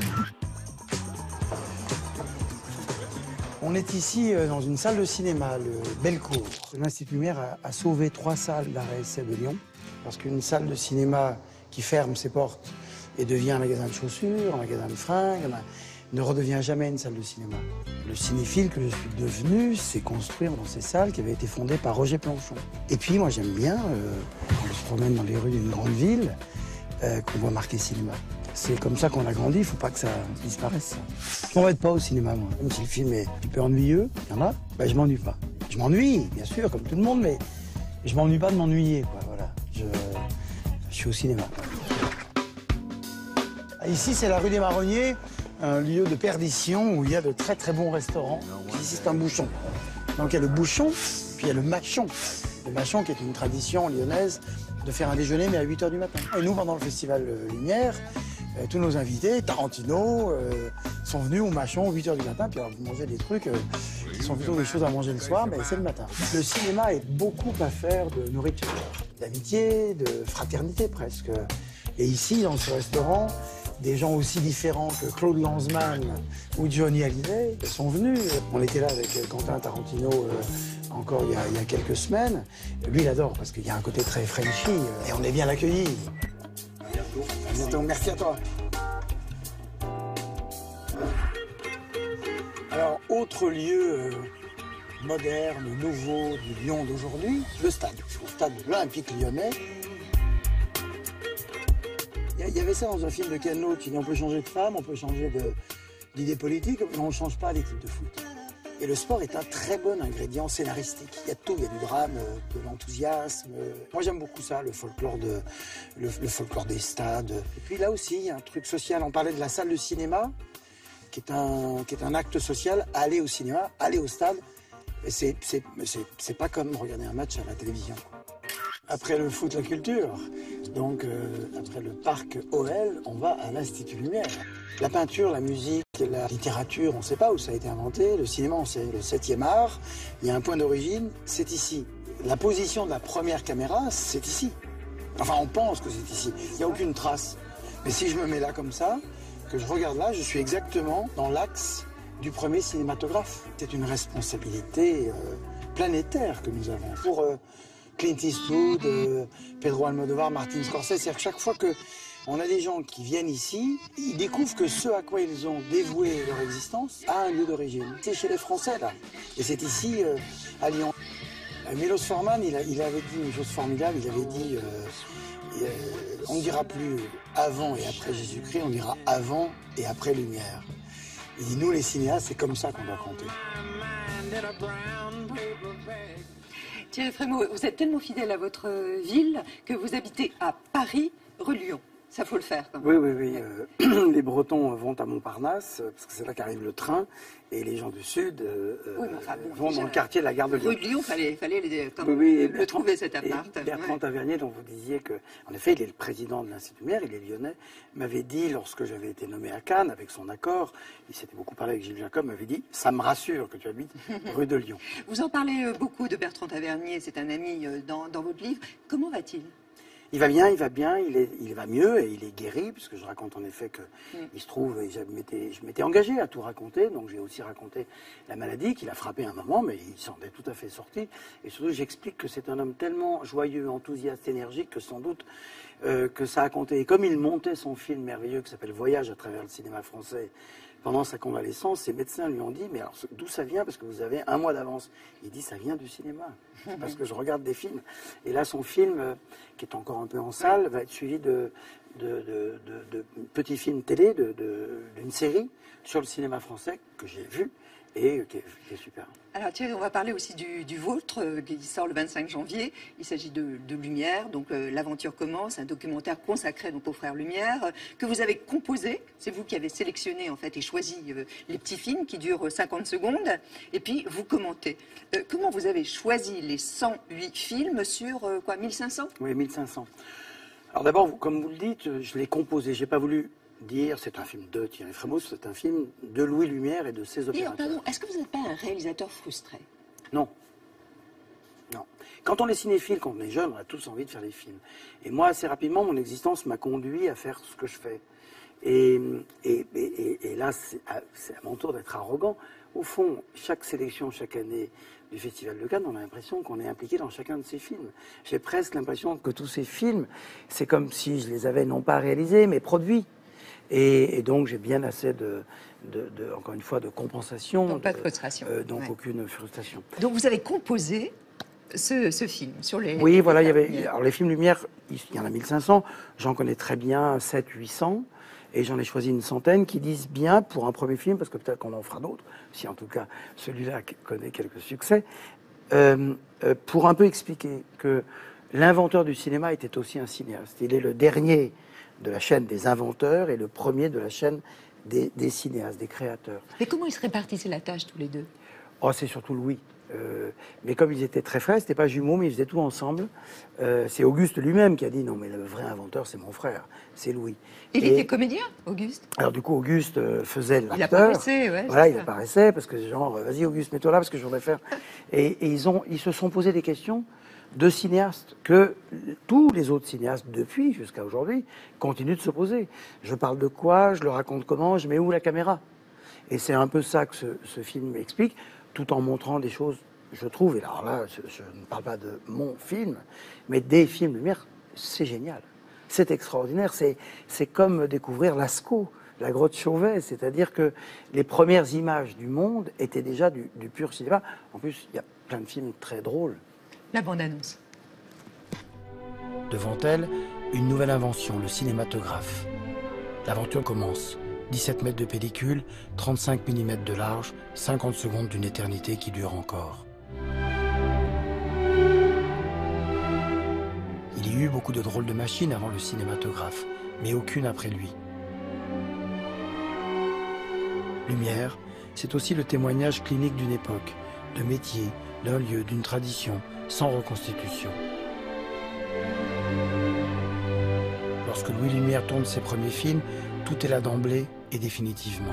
On est ici dans une salle de cinéma, le Bellecour. L'Institut Lumière a sauvé 3 salles d'arrêt essai de Lyon, parce qu'une salle de cinéma qui ferme ses portes et devient un magasin de chaussures, un magasin de fringues, ne redevient jamais une salle de cinéma. Le cinéphile que je suis devenu, c'est construire dans ces salles qui avaient été fondées par Roger Planchon. Et puis moi j'aime bien, quand on se promène dans les rues d'une grande ville, qu'on voit marqué cinéma. C'est comme ça qu'on a grandi, il ne faut pas que ça disparaisse. Je ne m'embête pas au cinéma, moi. Même si le film est un peu ennuyeux, il y en a, ben, je m'ennuie pas. Je m'ennuie, bien sûr, comme tout le monde, mais je m'ennuie pas de m'ennuyer, quoi, voilà. Je suis au cinéma. Ici, c'est la rue des Marronniers, un lieu de perdition où il y a de très très bons restaurants. Ici, c'est un bouchon. Donc il y a le bouchon, puis il y a le machon. Le machon qui est une tradition lyonnaise de faire un déjeuner, mais à 8h du matin. Et nous, pendant le festival Lumière, tous nos invités, Tarantino, sont venus au machon 8h du matin, puis alors vous mangez des trucs qui sont plutôt des choses à manger le soir, mais c'est le matin. Le cinéma est beaucoup à faire de nourriture, d'amitié, de fraternité presque. Et ici, dans ce restaurant, des gens aussi différents que Claude Lanzmann ou Johnny Hallyday sont venus. On était là avec Quentin Tarantino encore il y a quelques semaines. Lui, il adore parce qu'il y a un côté très Frenchy et on est bien accueillis. À bientôt. Merci à toi. Alors, autre lieu moderne, nouveau du Lyon d'aujourd'hui, le stade de l'Olympique lyonnais. Il y avait ça dans un film de Ken Loach, on peut changer de femme, on peut changer d'idée politique, mais on ne change pas l'équipe de foot. Et le sport est un très bon ingrédient scénaristique. Il y a tout, il y a du drame, de l'enthousiasme. Moi j'aime beaucoup ça, le folklore des stades. Et puis là aussi, il y a un truc social. On parlait de la salle de cinéma, qui est un acte social. Aller au cinéma, aller au stade, c'est pas comme regarder un match à la télévision. Après le foot, la culture. Donc, après le parc OL, on va à l'Institut Lumière. La peinture, la musique, la littérature, on ne sait pas où ça a été inventé. Le cinéma, on sait, le 7e art. Il y a un point d'origine, c'est ici. La position de la première caméra, c'est ici. Enfin, on pense que c'est ici. Il n'y a aucune trace. Mais si je me mets là comme ça, que je regarde là, je suis exactement dans l'axe du premier cinématographe. C'est une responsabilité planétaire que nous avons. Pour Clint Eastwood, Pedro Almodovar, Martin Scorsese, c'est-à-dire que chaque fois qu'on a des gens qui viennent ici, ils découvrent que ce à quoi ils ont dévoué leur existence a un lieu d'origine. C'est chez les Français, là. Et c'est ici, à Lyon. Milos Forman, il avait dit une chose formidable, il avait dit on ne dira plus avant et après Jésus-Christ, on dira avant et après Lumière. Il dit, nous les cinéastes, c'est comme ça qu'on doit compter. Thierry Frémaux, vous êtes tellement fidèle à votre ville que vous habitez à Paris, rue Lyon. Ça faut le faire quand même. Oui, oui, oui. Les Bretons vont à Montparnasse, parce que c'est là qu'arrive le train, et les gens du Sud Oui, mais enfin, bon, vont déjà, dans le quartier de la gare de Lyon. Rue de Lyon, fallait quand même Oui, oui, le trouver cet appart. Et Bertrand Tavernier, dont vous disiez que, en effet, il est le président de l'Institut Lumière, il est lyonnais, m'avait dit, lorsque j'avais été nommé à Cannes, avec son accord, il s'était beaucoup parlé avec Gilles Jacob, m'avait dit, ça me rassure que tu habites rue de Lyon. Vous en parlez beaucoup de Bertrand Tavernier, c'est un ami dans votre livre. Comment va-t-il? Il va bien, il va mieux et il est guéri, puisque je raconte en effet que il se trouve, je m'étais engagé à tout raconter, donc j'ai aussi raconté la maladie qu'il a frappé un moment, mais il s'en est tout à fait sorti. Et surtout, j'explique que c'est un homme tellement joyeux, enthousiaste, énergique, que sans doute que ça a compté. Et comme il montait son film merveilleux qui s'appelle Voyage à travers le cinéma français, pendant sa convalescence, ses médecins lui ont dit « Mais alors, d'où ça vient? Parce que vous avez un mois d'avance. » Il dit « Ça vient du cinéma, parce que je regarde des films. » Et là, son film, qui est encore un peu en salle, va être suivi de petits films télé, d'une série sur le cinéma français que j'ai vu et qui est super. Alors tiens, on va parler aussi du vôtre, qui sort le 25 janvier. Il s'agit de Lumière, donc l'aventure commence, un documentaire consacré donc aux frères Lumière, que vous avez composé. C'est vous qui avez sélectionné en fait et choisi les petits films qui durent 50 secondes. Et puis vous commentez. Comment vous avez choisi les 108 films sur 1500? Oui, 1500. Alors d'abord, comme vous le dites, je l'ai composé. J'ai pas voulu dire c'est un film de Thierry Frémaux, c'est un film de Louis Lumière et de ses opérateurs. Pardon, est-ce que vous n'êtes pas un réalisateur frustré? Non. Non. Quand on est cinéphile, quand on est jeune, on a tous envie de faire des films. Et moi, assez rapidement, mon existence m'a conduit à faire ce que je fais. Et là, c'est à mon tour d'être arrogant. Au fond, chaque sélection, chaque année du Festival de Cannes, on a l'impression qu'on est impliqué dans chacun de ces films. J'ai presque l'impression que tous ces films, c'est comme si je les avais non pas réalisés, mais produits. Et donc, j'ai bien assez encore une fois, de compensation. Donc, pas de frustration. Donc, aucune frustration. Donc, vous avez composé ce film sur les... Oui, voilà, il y avait... Alors, les films Lumière, il y en a 1500. J'en connais très bien 700-800. Et j'en ai choisi une centaine qui disent bien pour un premier film, parce que peut-être qu'on en fera d'autres, si en tout cas celui-là connaît quelques succès, pour un peu expliquer que l'inventeur du cinéma était aussi un cinéaste. Il est le dernier de la chaîne des inventeurs et le premier de la chaîne des cinéastes, des créateurs. Mais comment ils se répartissaient la tâche tous les deux? Oh, c'est surtout Louis. Mais comme ils étaient très frères, c'était pas jumeaux, mais ils faisaient tout ensemble. C'est Auguste lui-même qui a dit non, mais le vrai inventeur, c'est mon frère, c'est Louis. Il était comédien, Auguste? Alors du coup, Auguste faisait l'acteur. Il apparaissait, ouais. Voilà, il apparaissait parce que genre, vas-y Auguste, mets-toi là parce que je voudrais faire. Et ils se sont posé des questions de cinéastes que tous les autres cinéastes depuis jusqu'à aujourd'hui continuent de se poser. Je parle de quoi? Je le raconte comment? Je mets où la caméra? Et c'est un peu ça que ce film explique, tout en montrant des choses, je trouve, et alors là, je ne parle pas de mon film, mais des films Lumière, c'est génial. C'est extraordinaire. C'est comme découvrir Lascaux, la grotte Chauvet, c'est-à-dire que les premières images du monde étaient déjà du pur cinéma. En plus, il y a plein de films très drôles. La bande-annonce. Devant elle, une nouvelle invention, le cinématographe. L'aventure commence. 17 mètres de pellicule, 35 mm de large, 50 secondes d'une éternité qui dure encore. Il y a eu beaucoup de drôles de machines avant le cinématographe, mais aucune après lui. Lumière, c'est aussi le témoignage clinique d'une époque, de métier, d'un lieu, d'une tradition, sans reconstitution. Lorsque Louis Lumière tourne ses premiers films, tout est là d'emblée et définitivement.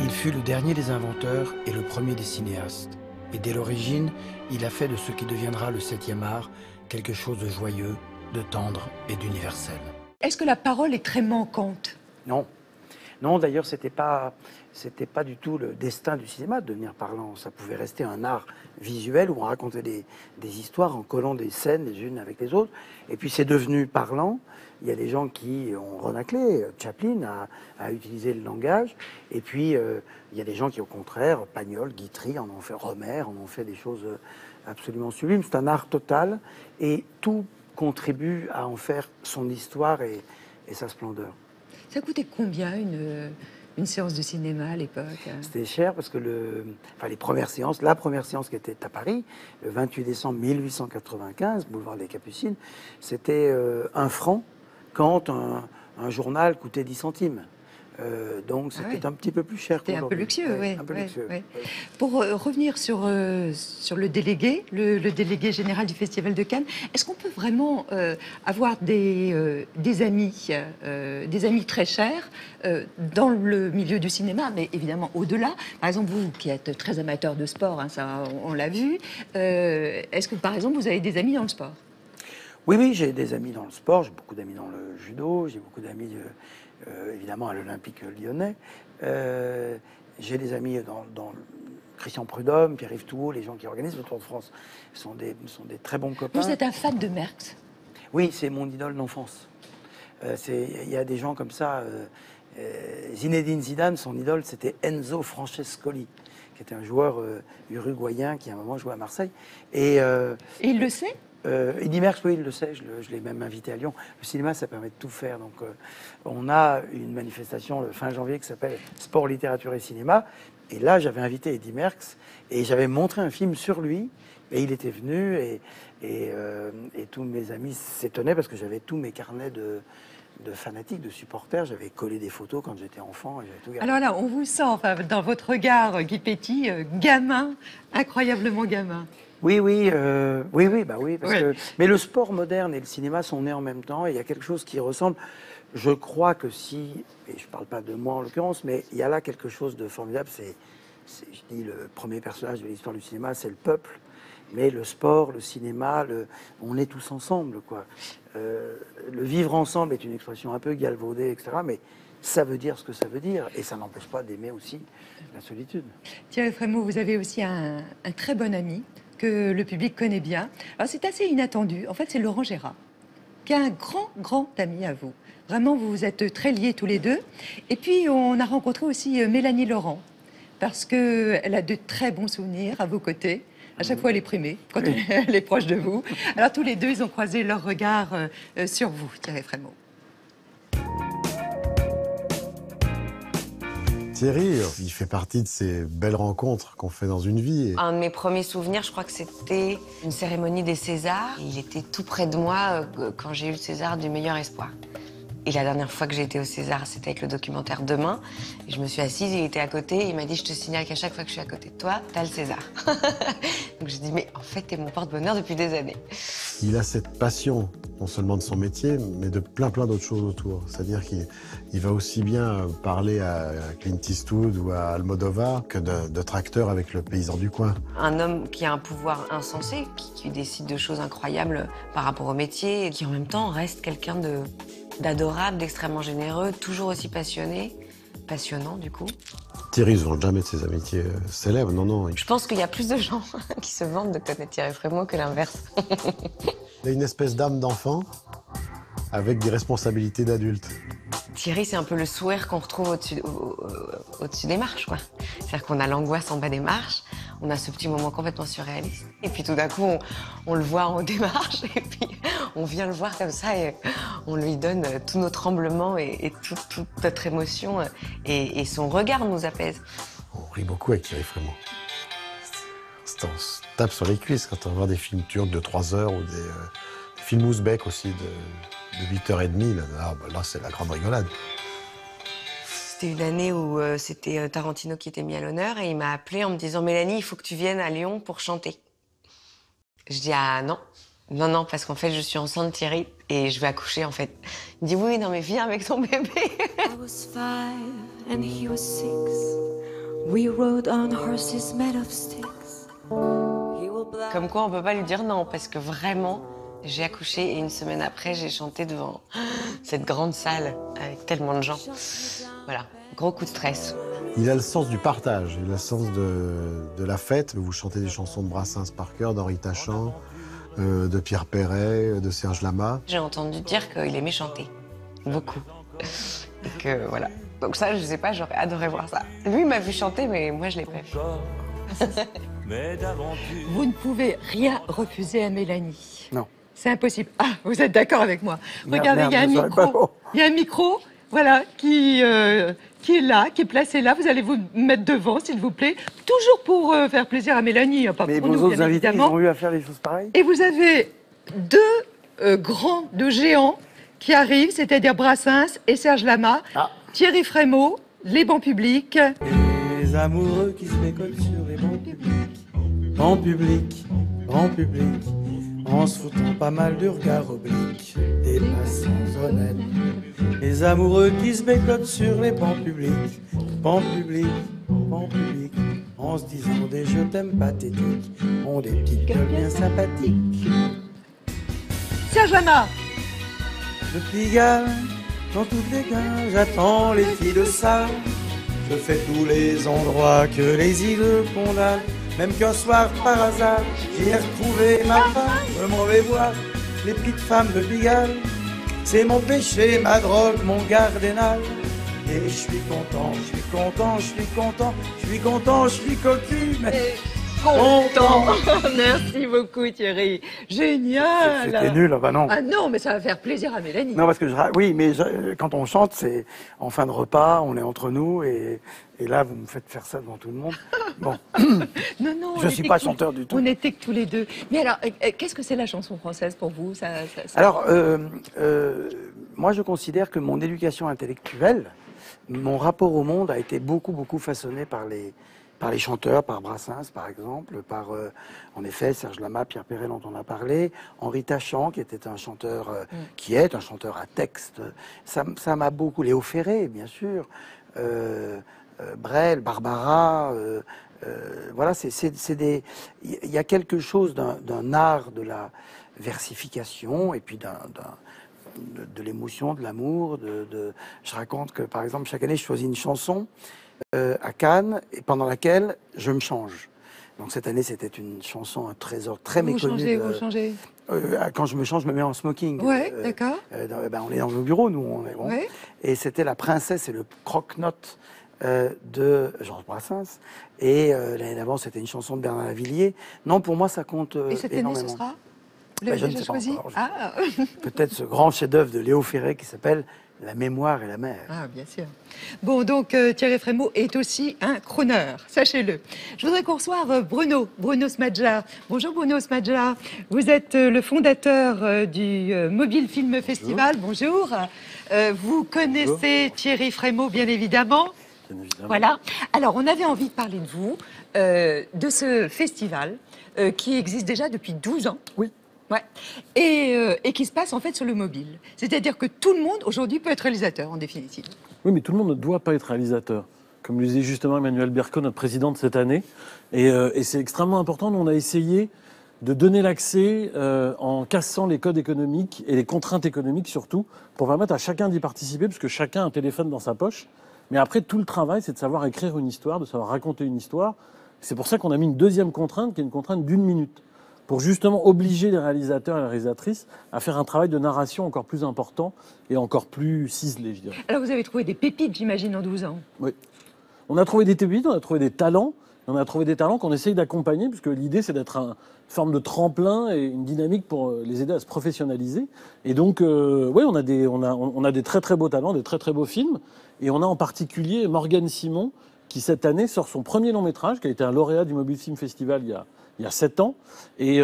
Il fut le dernier des inventeurs et le premier des cinéastes. Et dès l'origine, il a fait de ce qui deviendra le 7e art quelque chose de joyeux, de tendre et d'universel. Est-ce que la parole est très manquante? Non. Non, d'ailleurs, c'était pas du tout le destin du cinéma de devenir parlant. Ça pouvait rester un art visuel où on racontait des histoires en collant des scènes les unes avec les autres. Et puis c'est devenu parlant. Il y a des gens qui ont renaclé. Chaplin a utilisé le langage. Et puis il y a des gens qui, au contraire, Pagnol, Guitry, en ont fait, Romer, en ont fait des choses absolument sublimes. C'est un art total et tout contribue à en faire son histoire et sa splendeur. Ça coûtait combien une séance de cinéma à l'époque? C'était cher parce que les premières séances, la première séance qui était à Paris, le 28 décembre 1895, boulevard des Capucines, c'était 1 franc quand un journal coûtait 10 centimes. Donc c'était un petit peu plus cher. C'était un peu luxueux, oui. Un peu luxueux. Pour revenir sur le délégué, le délégué général du Festival de Cannes, est-ce qu'on peut vraiment avoir des amis très chers dans le milieu du cinéma, mais évidemment au-delà? Par exemple, vous qui êtes très amateur de sport, hein, ça on l'a vu, est-ce que par exemple vous avez des amis dans le sport? Oui, j'ai des amis dans le sport, j'ai beaucoup d'amis dans le judo, j'ai beaucoup d'amis évidemment à l'Olympique lyonnais. J'ai des amis dans Christian Prudhomme, Pierre-Yves Touot, les gens qui organisent le Tour de France sont des très bons copains. Vous êtes un fan de Merckx? Oui, c'est mon idole d'enfance. Il y a des gens comme ça. Zinedine Zidane, son idole, c'était Enzo Francescoli, qui était un joueur uruguayen qui à un moment jouait à Marseille. Et il le sait? Eddy Merckx, oui, il le sait, je l'ai même invité à Lyon. Le cinéma, ça permet de tout faire. Donc, on a une manifestation le fin janvier qui s'appelle Sport, littérature et cinéma. Et là, j'avais invité Eddy Merckx et j'avais montré un film sur lui. Et il était venu et tous mes amis s'étonnaient parce que j'avais tous mes carnets de fanatiques, de supporters. J'avais collé des photos quand j'étais enfant. Et tout alors là, on vous sent, enfin, dans votre regard, Guy Péty, gamin, incroyablement gamin. Oui, parce que, mais le sport moderne et le cinéma sont nés en même temps et il y a quelque chose qui ressemble. Je crois que si, et je ne parle pas de moi en l'occurrence, mais il y a là quelque chose de formidable. Je dis, le premier personnage de l'histoire du cinéma, c'est le peuple, mais le sport, le cinéma, on est tous ensemble, quoi. Le vivre ensemble est une expression un peu galvaudée, etc., mais ça veut dire ce que ça veut dire, et ça n'empêche pas d'aimer aussi la solitude. Thierry Frémaux, vous avez aussi un très bon ami que le public connaît bien. Alors c'est assez inattendu. En fait, c'est Laurent Gérard, qui est un grand ami à vous. Vraiment, vous êtes très liés tous les deux. Et puis, on a rencontré aussi Mélanie Laurent, parce qu'elle a de très bons souvenirs à vos côtés. À chaque fois, elle est primée quand elle est proche de vous. Alors, tous les deux, ils ont croisé leur regard sur vous, Thierry Frémaux. Thierry, il fait partie de ces belles rencontres qu'on fait dans une vie. Un de mes premiers souvenirs, je crois que c'était une cérémonie des Césars. Il était tout près de moi quand j'ai eu le César du meilleur espoir. Et la dernière fois que j'ai été au César, c'était avec le documentaire Demain. Et je me suis assise, il était à côté, il m'a dit « Je te signale qu'à chaque fois que je suis à côté de toi, t'as le César. » Donc j'ai dit « Mais en fait, t'es mon porte-bonheur depuis des années. » Il a cette passion, non seulement de son métier, mais de plein d'autres choses autour. C'est-à-dire qu'il va aussi bien parler à Clint Eastwood ou à Almodovar que de tracteur avec le paysan du coin. Un homme qui a un pouvoir insensé, qui décide de choses incroyables par rapport au métier, et qui en même temps reste quelqu'un d'adorable, d'extrêmement généreux, toujours aussi passionné, passionnant du coup. Thierry ne se vante jamais de ses amitiés célèbres, non. Je pense qu'il y a plus de gens qui se vantent de connaître Thierry Frémaux que l'inverse. Il a une espèce d'âme d'enfant avec des responsabilités d'adulte. Thierry, c'est un peu le sourire qu'on retrouve au-dessus des marches, quoi. C'est-à-dire qu'on a l'angoisse en bas des marches, on a ce petit moment complètement surréaliste. Et puis tout d'un coup, on le voit en haut des marches, et puis on vient le voir comme ça, et on lui donne tout notre tremblement et toute notre émotion, et son regard nous apaise. On rit beaucoup avec Thierry Frémaux. On se tape sur les cuisses quand on voit des films turcs de 3 heures ou des films ouzbeks aussi de 8h30. Là, c'est la grande rigolade. C'était une année où c'était Tarantino qui était mis à l'honneur et il m'a appelé en me disant « Mélanie, il faut que tu viennes à Lyon pour chanter. » Je dis « Ah non, parce qu'en fait, je suis enceinte, Thierry, et je vais accoucher, en fait. » Il me dit « Oui, non, mais viens avec ton bébé. » I was 5 and he was 6. We rode on horses made of sticks. Comme quoi, on peut pas lui dire non, parce que vraiment, j'ai accouché et une semaine après, j'ai chanté devant cette grande salle avec tellement de gens. Voilà, gros coup de stress. Il a le sens du partage, il a le sens de la fête. Vous chantez des chansons de Brassens par cœur, d'Henri Tachant, de Pierre Perret, de Serge Lama. J'ai entendu dire qu'il aimait chanter, beaucoup. Et que voilà. Donc ça, je sais pas, j'aurais adoré voir ça. Lui, il m'a vu chanter, mais moi, je l'ai pas vu. Vous ne pouvez rien refuser à Mélanie. Non. C'est impossible. Ah, vous êtes d'accord avec moi. Regardez, il y a un micro. Il y a un micro, voilà, qui qui est là, qui est placé là. Vous allez vous mettre devant, s'il vous plaît. Toujours pour faire plaisir à Mélanie, pas Mais pour vos nous, autres bien invités, ils évidemment. ont eu à faire des choses pareilles? Et vous avez deux géants qui arrivent, c'est-à-dire Brassens et Serge Lama. Thierry Frémaux, les bancs publics. Les amoureux qui se décollent sur les bancs publics. Bancs publics, bancs publics. En se foutant pas mal du regard oblique des passants honnêtes. Les amoureux qui se bécotent sur les bancs publics. Bancs publics, bancs publics. En se disant des je t'aime pathétiques. Ont des petites gueules bien sympathiques. Serge Lama. Le Pigalle, dans toutes les gares, j'attends les filles de salle. Je fais tous les endroits que les îles condamnent. Même qu'un soir, par hasard, j'y ai retrouvé ma femme. Je m'en vais voir les petites femmes de Pigalle. C'est mon péché, ma drogue, mon gardénal. Et je suis content, je suis content, je suis content, je suis content, je suis cocu, mais Content. Merci beaucoup Thierry. Génial. C'était nul, bah non. Ah non, mais ça va faire plaisir à Mélanie. Non, parce que oui, mais quand on chante, c'est en fin de repas, on est entre nous, et là, vous me faites faire ça devant tout le monde. Bon. Non, je suis pas chanteur du tout. On était que tous les deux. Mais alors, qu'est-ce que c'est la chanson française pour vous? Alors, moi, je considère que mon éducation intellectuelle, mon rapport au monde a été beaucoup façonné par les chanteurs, par Brassens par exemple, par en effet Serge Lama, Pierre Perret dont on a parlé, Henri Tachant qui était un chanteur, qui est un chanteur à texte. Ça m'a beaucoup, Léo Ferré bien sûr, Brel, Barbara, voilà, il y a quelque chose d'un art de la versification et puis de l'émotion, de l'amour. Je raconte que par exemple chaque année je choisis une chanson à Cannes, et pendant laquelle je me change. Donc cette année, c'était une chanson, un trésor très méconnu. Vous changez Quand je me change, je me mets en smoking. Ouais, d'accord. On est dans nos bureaux, nous. On est, bon. Ouais. Et c'était La Princesse et le croque-note de Georges Brassens. Et l'année d'avant, c'était une chanson de Bernard Lavilliers. Non, pour moi, ça compte Et cette année, énormément. ce sera Je ne sais pas choisi encore. Peut-être ce grand chef-d'œuvre de Léo Ferré qui s'appelle La mémoire et la mer. Ah, bien sûr. Bon, donc Thierry Frémaux est aussi un crooner, sachez-le. Je voudrais qu'on reçoive Bruno Smadja. Bonjour Bruno Smadja. Vous êtes le fondateur du Mobile Film Festival. Bonjour. Vous connaissez Thierry Frémaux, bien évidemment. Voilà. Alors, on avait envie de parler de vous, de ce festival qui existe déjà depuis 12 ans. Oui. Ouais. Et qui se passe en fait sur le mobile. C'est-à-dire que tout le monde aujourd'hui peut être réalisateur en définitive. Oui, mais tout le monde ne doit pas être réalisateur. Comme le disait justement Emmanuel Berco, notre présidente cette année. Et c'est extrêmement important. Nous, on a essayé de donner l'accès en cassant les codes économiques et les contraintes économiques surtout, pour permettre à chacun d'y participer, parce que chacun a un téléphone dans sa poche. Mais après, tout le travail, c'est de savoir écrire une histoire, de savoir raconter une histoire. C'est pour ça qu'on a mis une deuxième contrainte, qui est une contrainte d'1 minute. Pour justement obliger les réalisateurs et les réalisatrices à faire un travail de narration encore plus important et encore plus ciselé, je dirais. Alors vous avez trouvé des pépites, j'imagine, en 12 ans. Oui. On a trouvé des pépites, on a trouvé des talents, on a trouvé des talents qu'on essaye d'accompagner, puisque l'idée c'est d'être une forme de tremplin et une dynamique pour les aider à se professionnaliser. Et donc, oui, on a des très très beaux talents, des très très beaux films, et on a en particulier Morgane Simon, qui cette année sort son premier long métrage, qui a été un lauréat du Mobile Film Festival il y a 7 ans, et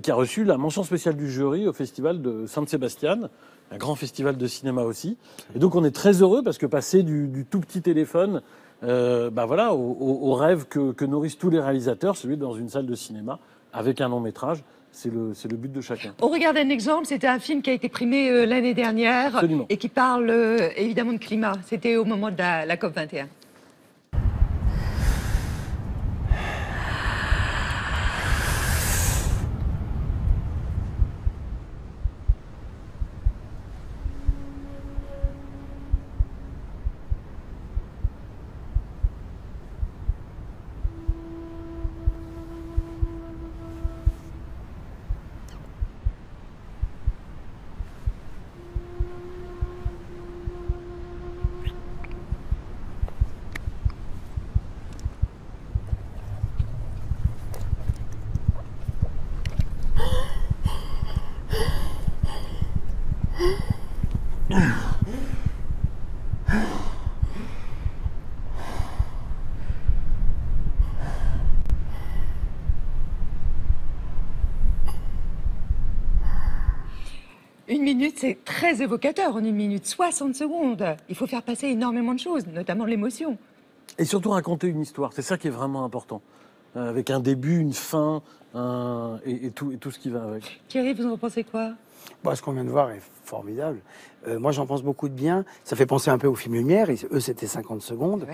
qui a reçu la mention spéciale du jury au festival de Saint-Sébastien, un grand festival de cinéma aussi. Et donc on est très heureux parce que passer du tout petit téléphone voilà, au rêve que nourrissent tous les réalisateurs, celui dans une salle de cinéma avec un long métrage, c'est le but de chacun. On regarde un exemple, c'était un film qui a été primé l'année dernière. Absolument. Et qui parle évidemment de climat. C'était au moment de la COP21. Une minute, c'est très évocateur. En une minute, 60 secondes. Il faut faire passer énormément de choses, notamment l'émotion. Et surtout raconter une histoire, c'est ça qui est vraiment important. Avec un début, une fin, et tout ce qui va avec. Thierry, vous en pensez quoi? Ce qu'on vient de voir est formidable. Moi, j'en pense beaucoup de bien. Ça fait penser un peu au film Lumière. Eux, c'était 50 secondes.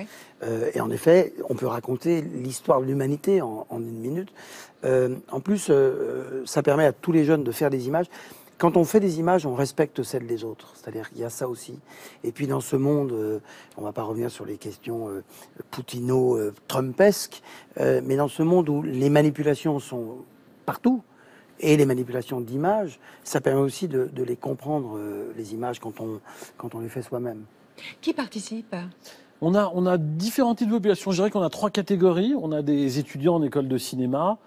Et en effet, on peut raconter l'histoire de l'humanité en une minute. En plus, ça permet à tous les jeunes de faire des images. Quand on fait des images, on respecte celles des autres. C'est-à-dire qu'il y a ça aussi. Et puis dans ce monde, on ne va pas revenir sur les questions poutino-trumpesques, mais dans ce monde où les manipulations sont partout, et les manipulations d'images, ça permet aussi de les comprendre, les images, quand on les fait soi-même. Qui participe? On a différents types de populations. Je dirais qu'on a 3 catégories. On a des étudiants en école de cinéma,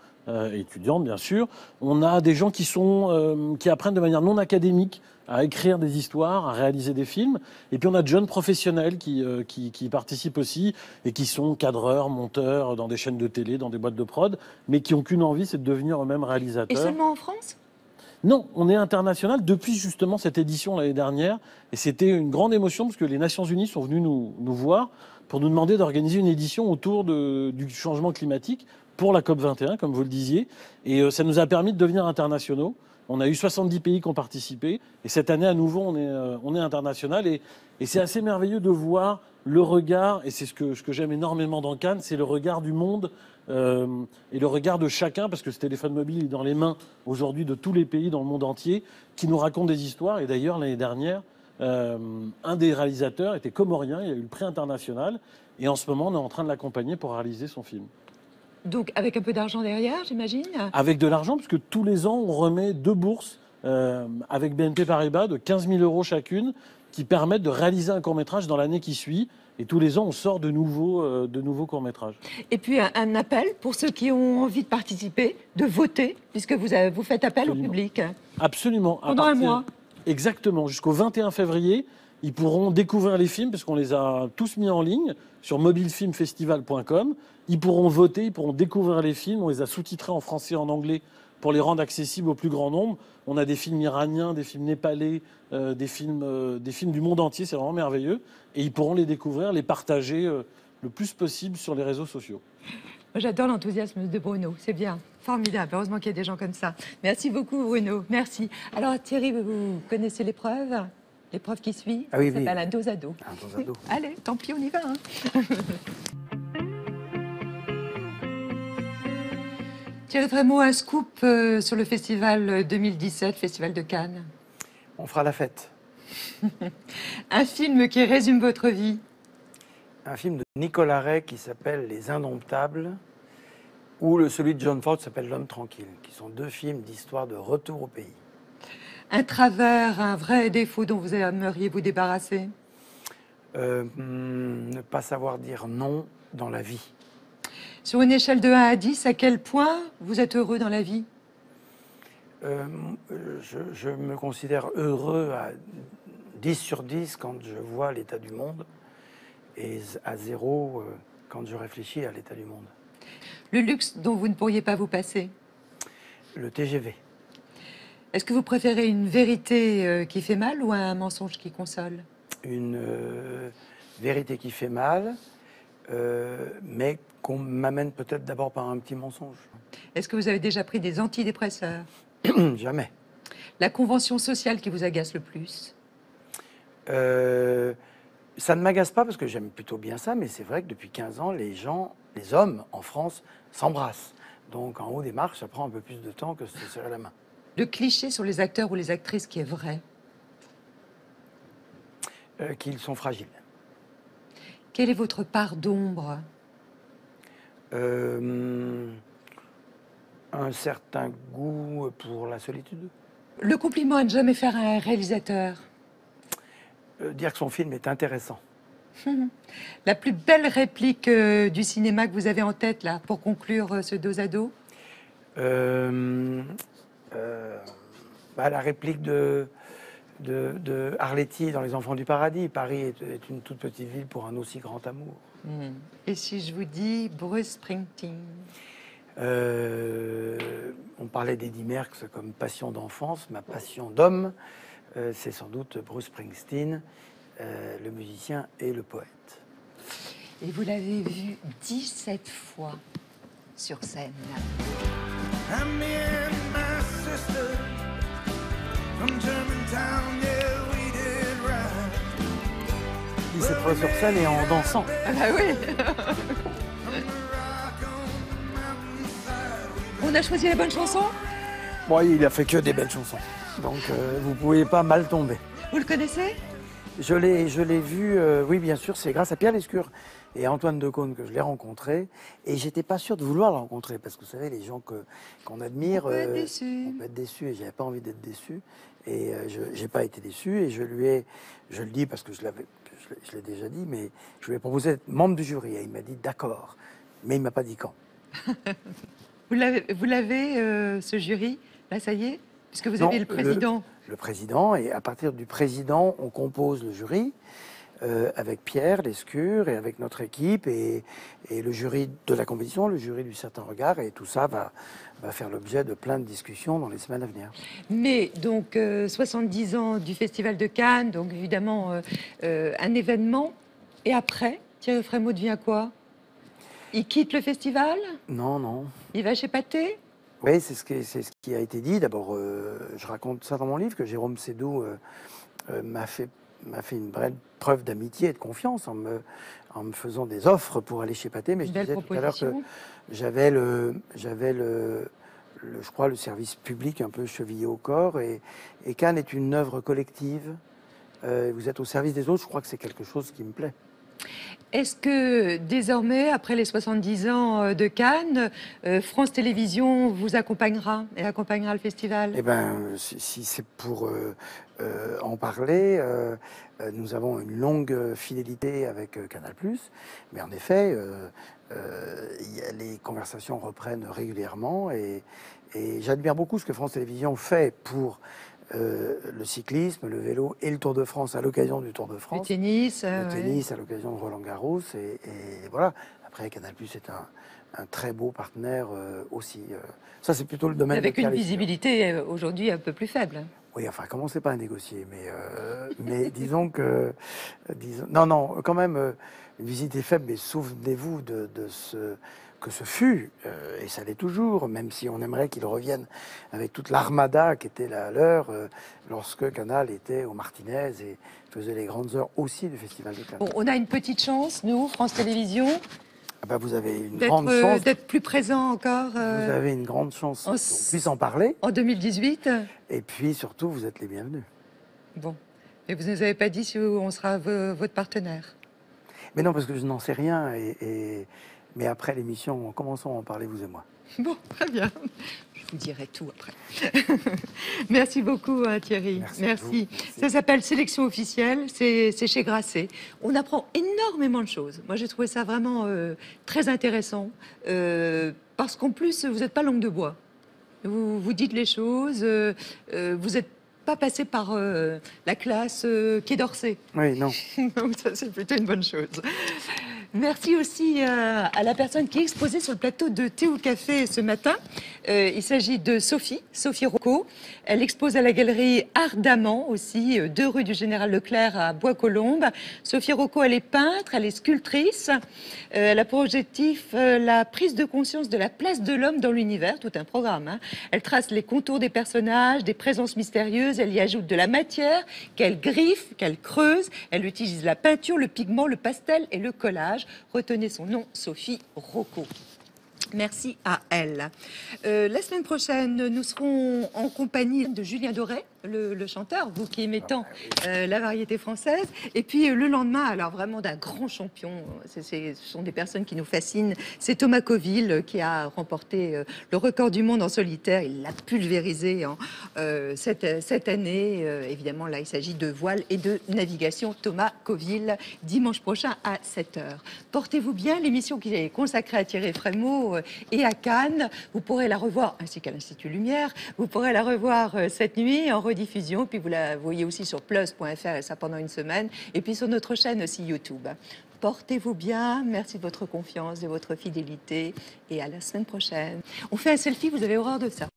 étudiantes bien sûr. On a des gens qui apprennent de manière non académique à écrire des histoires, à réaliser des films. Et puis on a de jeunes professionnels qui participent aussi et qui sont cadreurs, monteurs dans des chaînes de télé, dans des boîtes de prod, mais qui n'ont qu'une envie, c'est de devenir eux-mêmes réalisateurs. Et seulement en France? Non, on est international depuis justement cette édition l'année dernière. Et c'était une grande émotion parce que les Nations Unies sont venues nous voir pour nous demander d'organiser une édition autour du changement climatique pour la COP21, comme vous le disiez. Et ça nous a permis de devenir internationaux. On a eu 70 pays qui ont participé. Et cette année, à nouveau, on est international. Et c'est assez merveilleux de voir le regard, et c'est ce que j'aime énormément dans Cannes, c'est le regard du monde et le regard de chacun, parce que ce téléphone mobile est dans les mains aujourd'hui de tous les pays dans le monde entier, qui nous racontent des histoires. Et d'ailleurs, l'année dernière, un des réalisateurs était comorien, il a eu le prix international. Et en ce moment, on est en train de l'accompagner pour réaliser son film. Donc avec un peu d'argent derrière, j'imagine? Avec de l'argent, parce que tous les ans, on remet 2 bourses avec BNP Paribas de 15 000 € chacune, qui permettent de réaliser un court-métrage dans l'année qui suit. Et tous les ans, on sort de nouveaux courts-métrages. Et puis un appel pour ceux qui ont envie de participer, de voter, puisque vous faites appel au public. Absolument. Pendant un mois. Exactement. Jusqu'au 21 février, ils pourront découvrir les films, parce qu'on les a tous mis en ligne sur mobilefilmfestival.com. Ils pourront voter, ils pourront découvrir les films. On les a sous-titrés en français et en anglais pour les rendre accessibles au plus grand nombre. On a des films iraniens, des films népalais, des films du monde entier. C'est vraiment merveilleux. Et ils pourront les découvrir, les partager le plus possible sur les réseaux sociaux. J'adore l'enthousiasme de Bruno. C'est bien. Formidable. Heureusement qu'il y a des gens comme ça. Merci beaucoup, Bruno. Merci. Alors, Thierry, vous connaissez l'épreuve? L'épreuve qui suit? Ah oui, ça s'appelle un dos à dos. Un dos à dos. Allez, tant pis, on y va. Thierry Frémaux, un scoop sur le festival 2017, Festival de Cannes. On fera la fête. Un film qui résume votre vie. Un film de Nicolas Ray qui s'appelle Les Indomptables, ou celui de John Ford qui s'appelle L'Homme Tranquille, qui sont 2 films d'histoire de retour au pays. Un travers, un vrai défaut dont vous aimeriez vous débarrasser? Ne pas savoir dire non dans la vie. Sur une échelle de 1 à 10, à quel point vous êtes heureux dans la vie? Je me considère heureux à 10 sur 10 quand je vois l'état du monde, et à 0 quand je réfléchis à l'état du monde. Le luxe dont vous ne pourriez pas vous passer? Le TGV. Est-ce que vous préférez une vérité qui fait mal ou un mensonge qui console? Une vérité qui fait mal, mais qu'on m'amène peut-être d'abord par un petit mensonge. Est-ce que vous avez déjà pris des antidépresseurs? Jamais. La convention sociale qui vous agace le plus? Ça ne m'agace pas parce que j'aime plutôt bien ça, mais c'est vrai que depuis 15 ans, les hommes en France s'embrassent. Donc en haut des marches, ça prend un peu plus de temps que se serrer la main. Le cliché sur les acteurs ou les actrices qui est vrai? Qu'ils sont fragiles. Quelle est votre part d'ombre? Un certain goût pour la solitude. Le compliment à ne jamais faire à un réalisateur? Dire que son film est intéressant. La plus belle réplique du cinéma que vous avez en tête, là, pour conclure ce dos à dos? La réplique de Arletty dans Les Enfants du Paradis. Paris est une toute petite ville pour un aussi grand amour. Et si je vous dis Bruce Springsteen? On parlait d'Eddie Merckx comme passion d'enfance, ma passion d'homme. c'est sans doute Bruce Springsteen, le musicien et le poète. Et vous l'avez vu 17 fois sur scène. Cette fois sur scène et en dansant. Ah bah oui. On a choisi la bonne chanson? Bon, il a fait que des belles chansons, donc vous pouvez pas mal tomber. Vous le connaissez? Je l'ai vu, oui bien sûr, c'est grâce à Pierre Lescure et Antoine Decaune que je l'ai rencontré, et j'étais pas sûr de vouloir le rencontrer, parce que vous savez, les gens qu'on admire, on peut être déçu, et j'avais pas envie d'être déçu, et j'ai pas été déçu, et je le dis parce que je l'ai déjà dit, mais je lui ai proposé d'être membre du jury, et il m'a dit d'accord, mais il m'a pas dit quand. Vous l'avez, ce jury, là ça y est, puisque vous avez le président. Le président, et à partir du président, on compose le jury avec Pierre Lescure et avec notre équipe et le jury de la compétition, le jury du certain regard, et tout ça va faire l'objet de plein de discussions dans les semaines à venir. Mais donc 70 ans du Festival de Cannes, donc évidemment un événement, et après, Thierry Frémaux devient quoi? Il quitte le festival? Non. Il va chez Pathé? Oui, c'est ce qui a été dit. D'abord, je raconte ça dans mon livre, que Jérôme Sédou m'a fait une vraie preuve d'amitié et de confiance en me faisant des offres pour aller chez Pathé. Mais je disais tout à l'heure que j'avais je crois, le service public un peu chevillé au corps. Et Cannes est une œuvre collective. Vous êtes au service des autres. Je crois que c'est quelque chose qui me plaît. Est-ce que désormais, après les 70 ans de Cannes, France Télévisions vous accompagnera et accompagnera le festival? Eh bien, si c'est pour en parler, nous avons une longue fidélité avec Canal+, mais en effet, les conversations reprennent régulièrement, et j'admire beaucoup ce que France Télévisions fait pour le cyclisme, le vélo et le Tour de France à l'occasion du Tour de France. Le tennis. Le tennis à l'occasion de Roland Garros. Et voilà. Après, Canal+ est un très beau partenaire aussi. Ça, c'est plutôt le domaine avec une visibilité aujourd'hui un peu plus faible. Oui, enfin, commencez pas à négocier. Mais disons que... non, quand même, une visibilité faible, mais souvenez-vous de ce... que ce fut, et ça l'est toujours, même si on aimerait qu'il revienne avec toute l'armada qui était là à l'heure, lorsque Canal était au Martinez et faisait les grandes heures aussi du Festival de Cannes. Bon, on a une petite chance, nous, France Télévisions. Ah bah vous avez une grande chance d'être plus présent encore. Vous avez une grande chance qu'on puisse en parler. En 2018. Et puis surtout, vous êtes les bienvenus. Bon. Et vous ne nous avez pas dit si on sera votre partenaire? Mais non, parce que je n'en sais rien. Mais après l'émission, commençons à en parler, vous et moi. Bon, très bien. Je vous dirai tout après. Merci beaucoup, Thierry. Merci. Ça s'appelle Sélection officielle. C'est chez Grasset. On apprend énormément de choses. Moi, j'ai trouvé ça vraiment très intéressant. Parce qu'en plus, vous n'êtes pas langue de bois. Vous dites les choses. Vous n'êtes pas passé par la classe Quai d'Orsay. Oui, non. Donc ça, c'est plutôt une bonne chose. Merci aussi à la personne qui est exposée sur le plateau de Thé ou Café ce matin. Il s'agit de Sophie Rocco. Elle expose à la galerie Ardemment aussi, 2 rue du Général Leclerc à Bois-Colombes. Sophie Rocco, elle est peintre, elle est sculptrice. Elle a pour objectif la prise de conscience de la place de l'homme dans l'univers, tout un programme. Hein. Elle trace les contours des personnages, des présences mystérieuses. Elle y ajoute de la matière qu'elle griffe, qu'elle creuse. Elle utilise la peinture, le pigment, le pastel et le collage. Retenez son nom, Sophie Rocco. Merci à elle. La semaine prochaine, nous serons en compagnie de Julien Doré, le chanteur, vous qui aimez tant la variété française. Et puis le lendemain, alors vraiment d'un grand champion, ce sont des personnes qui nous fascinent. C'est Thomas Coville qui a remporté le record du monde en solitaire. Il l'a pulvérisé cette année. Évidemment, là, il s'agit de voile et de navigation. Thomas Coville, dimanche prochain à 7h. Portez-vous bien. L'émission qui est consacrée à Thierry Frémaux et à Cannes, vous pourrez la revoir, ainsi qu'à l'Institut Lumière. Vous pourrez la revoir cette nuit en rediffusion, puis vous la voyez aussi sur plus.fr, et ça pendant une semaine, et puis sur notre chaîne aussi YouTube. Portez-vous bien, merci de votre confiance, de votre fidélité, et à la semaine prochaine. On fait un selfie, vous avez horreur de ça.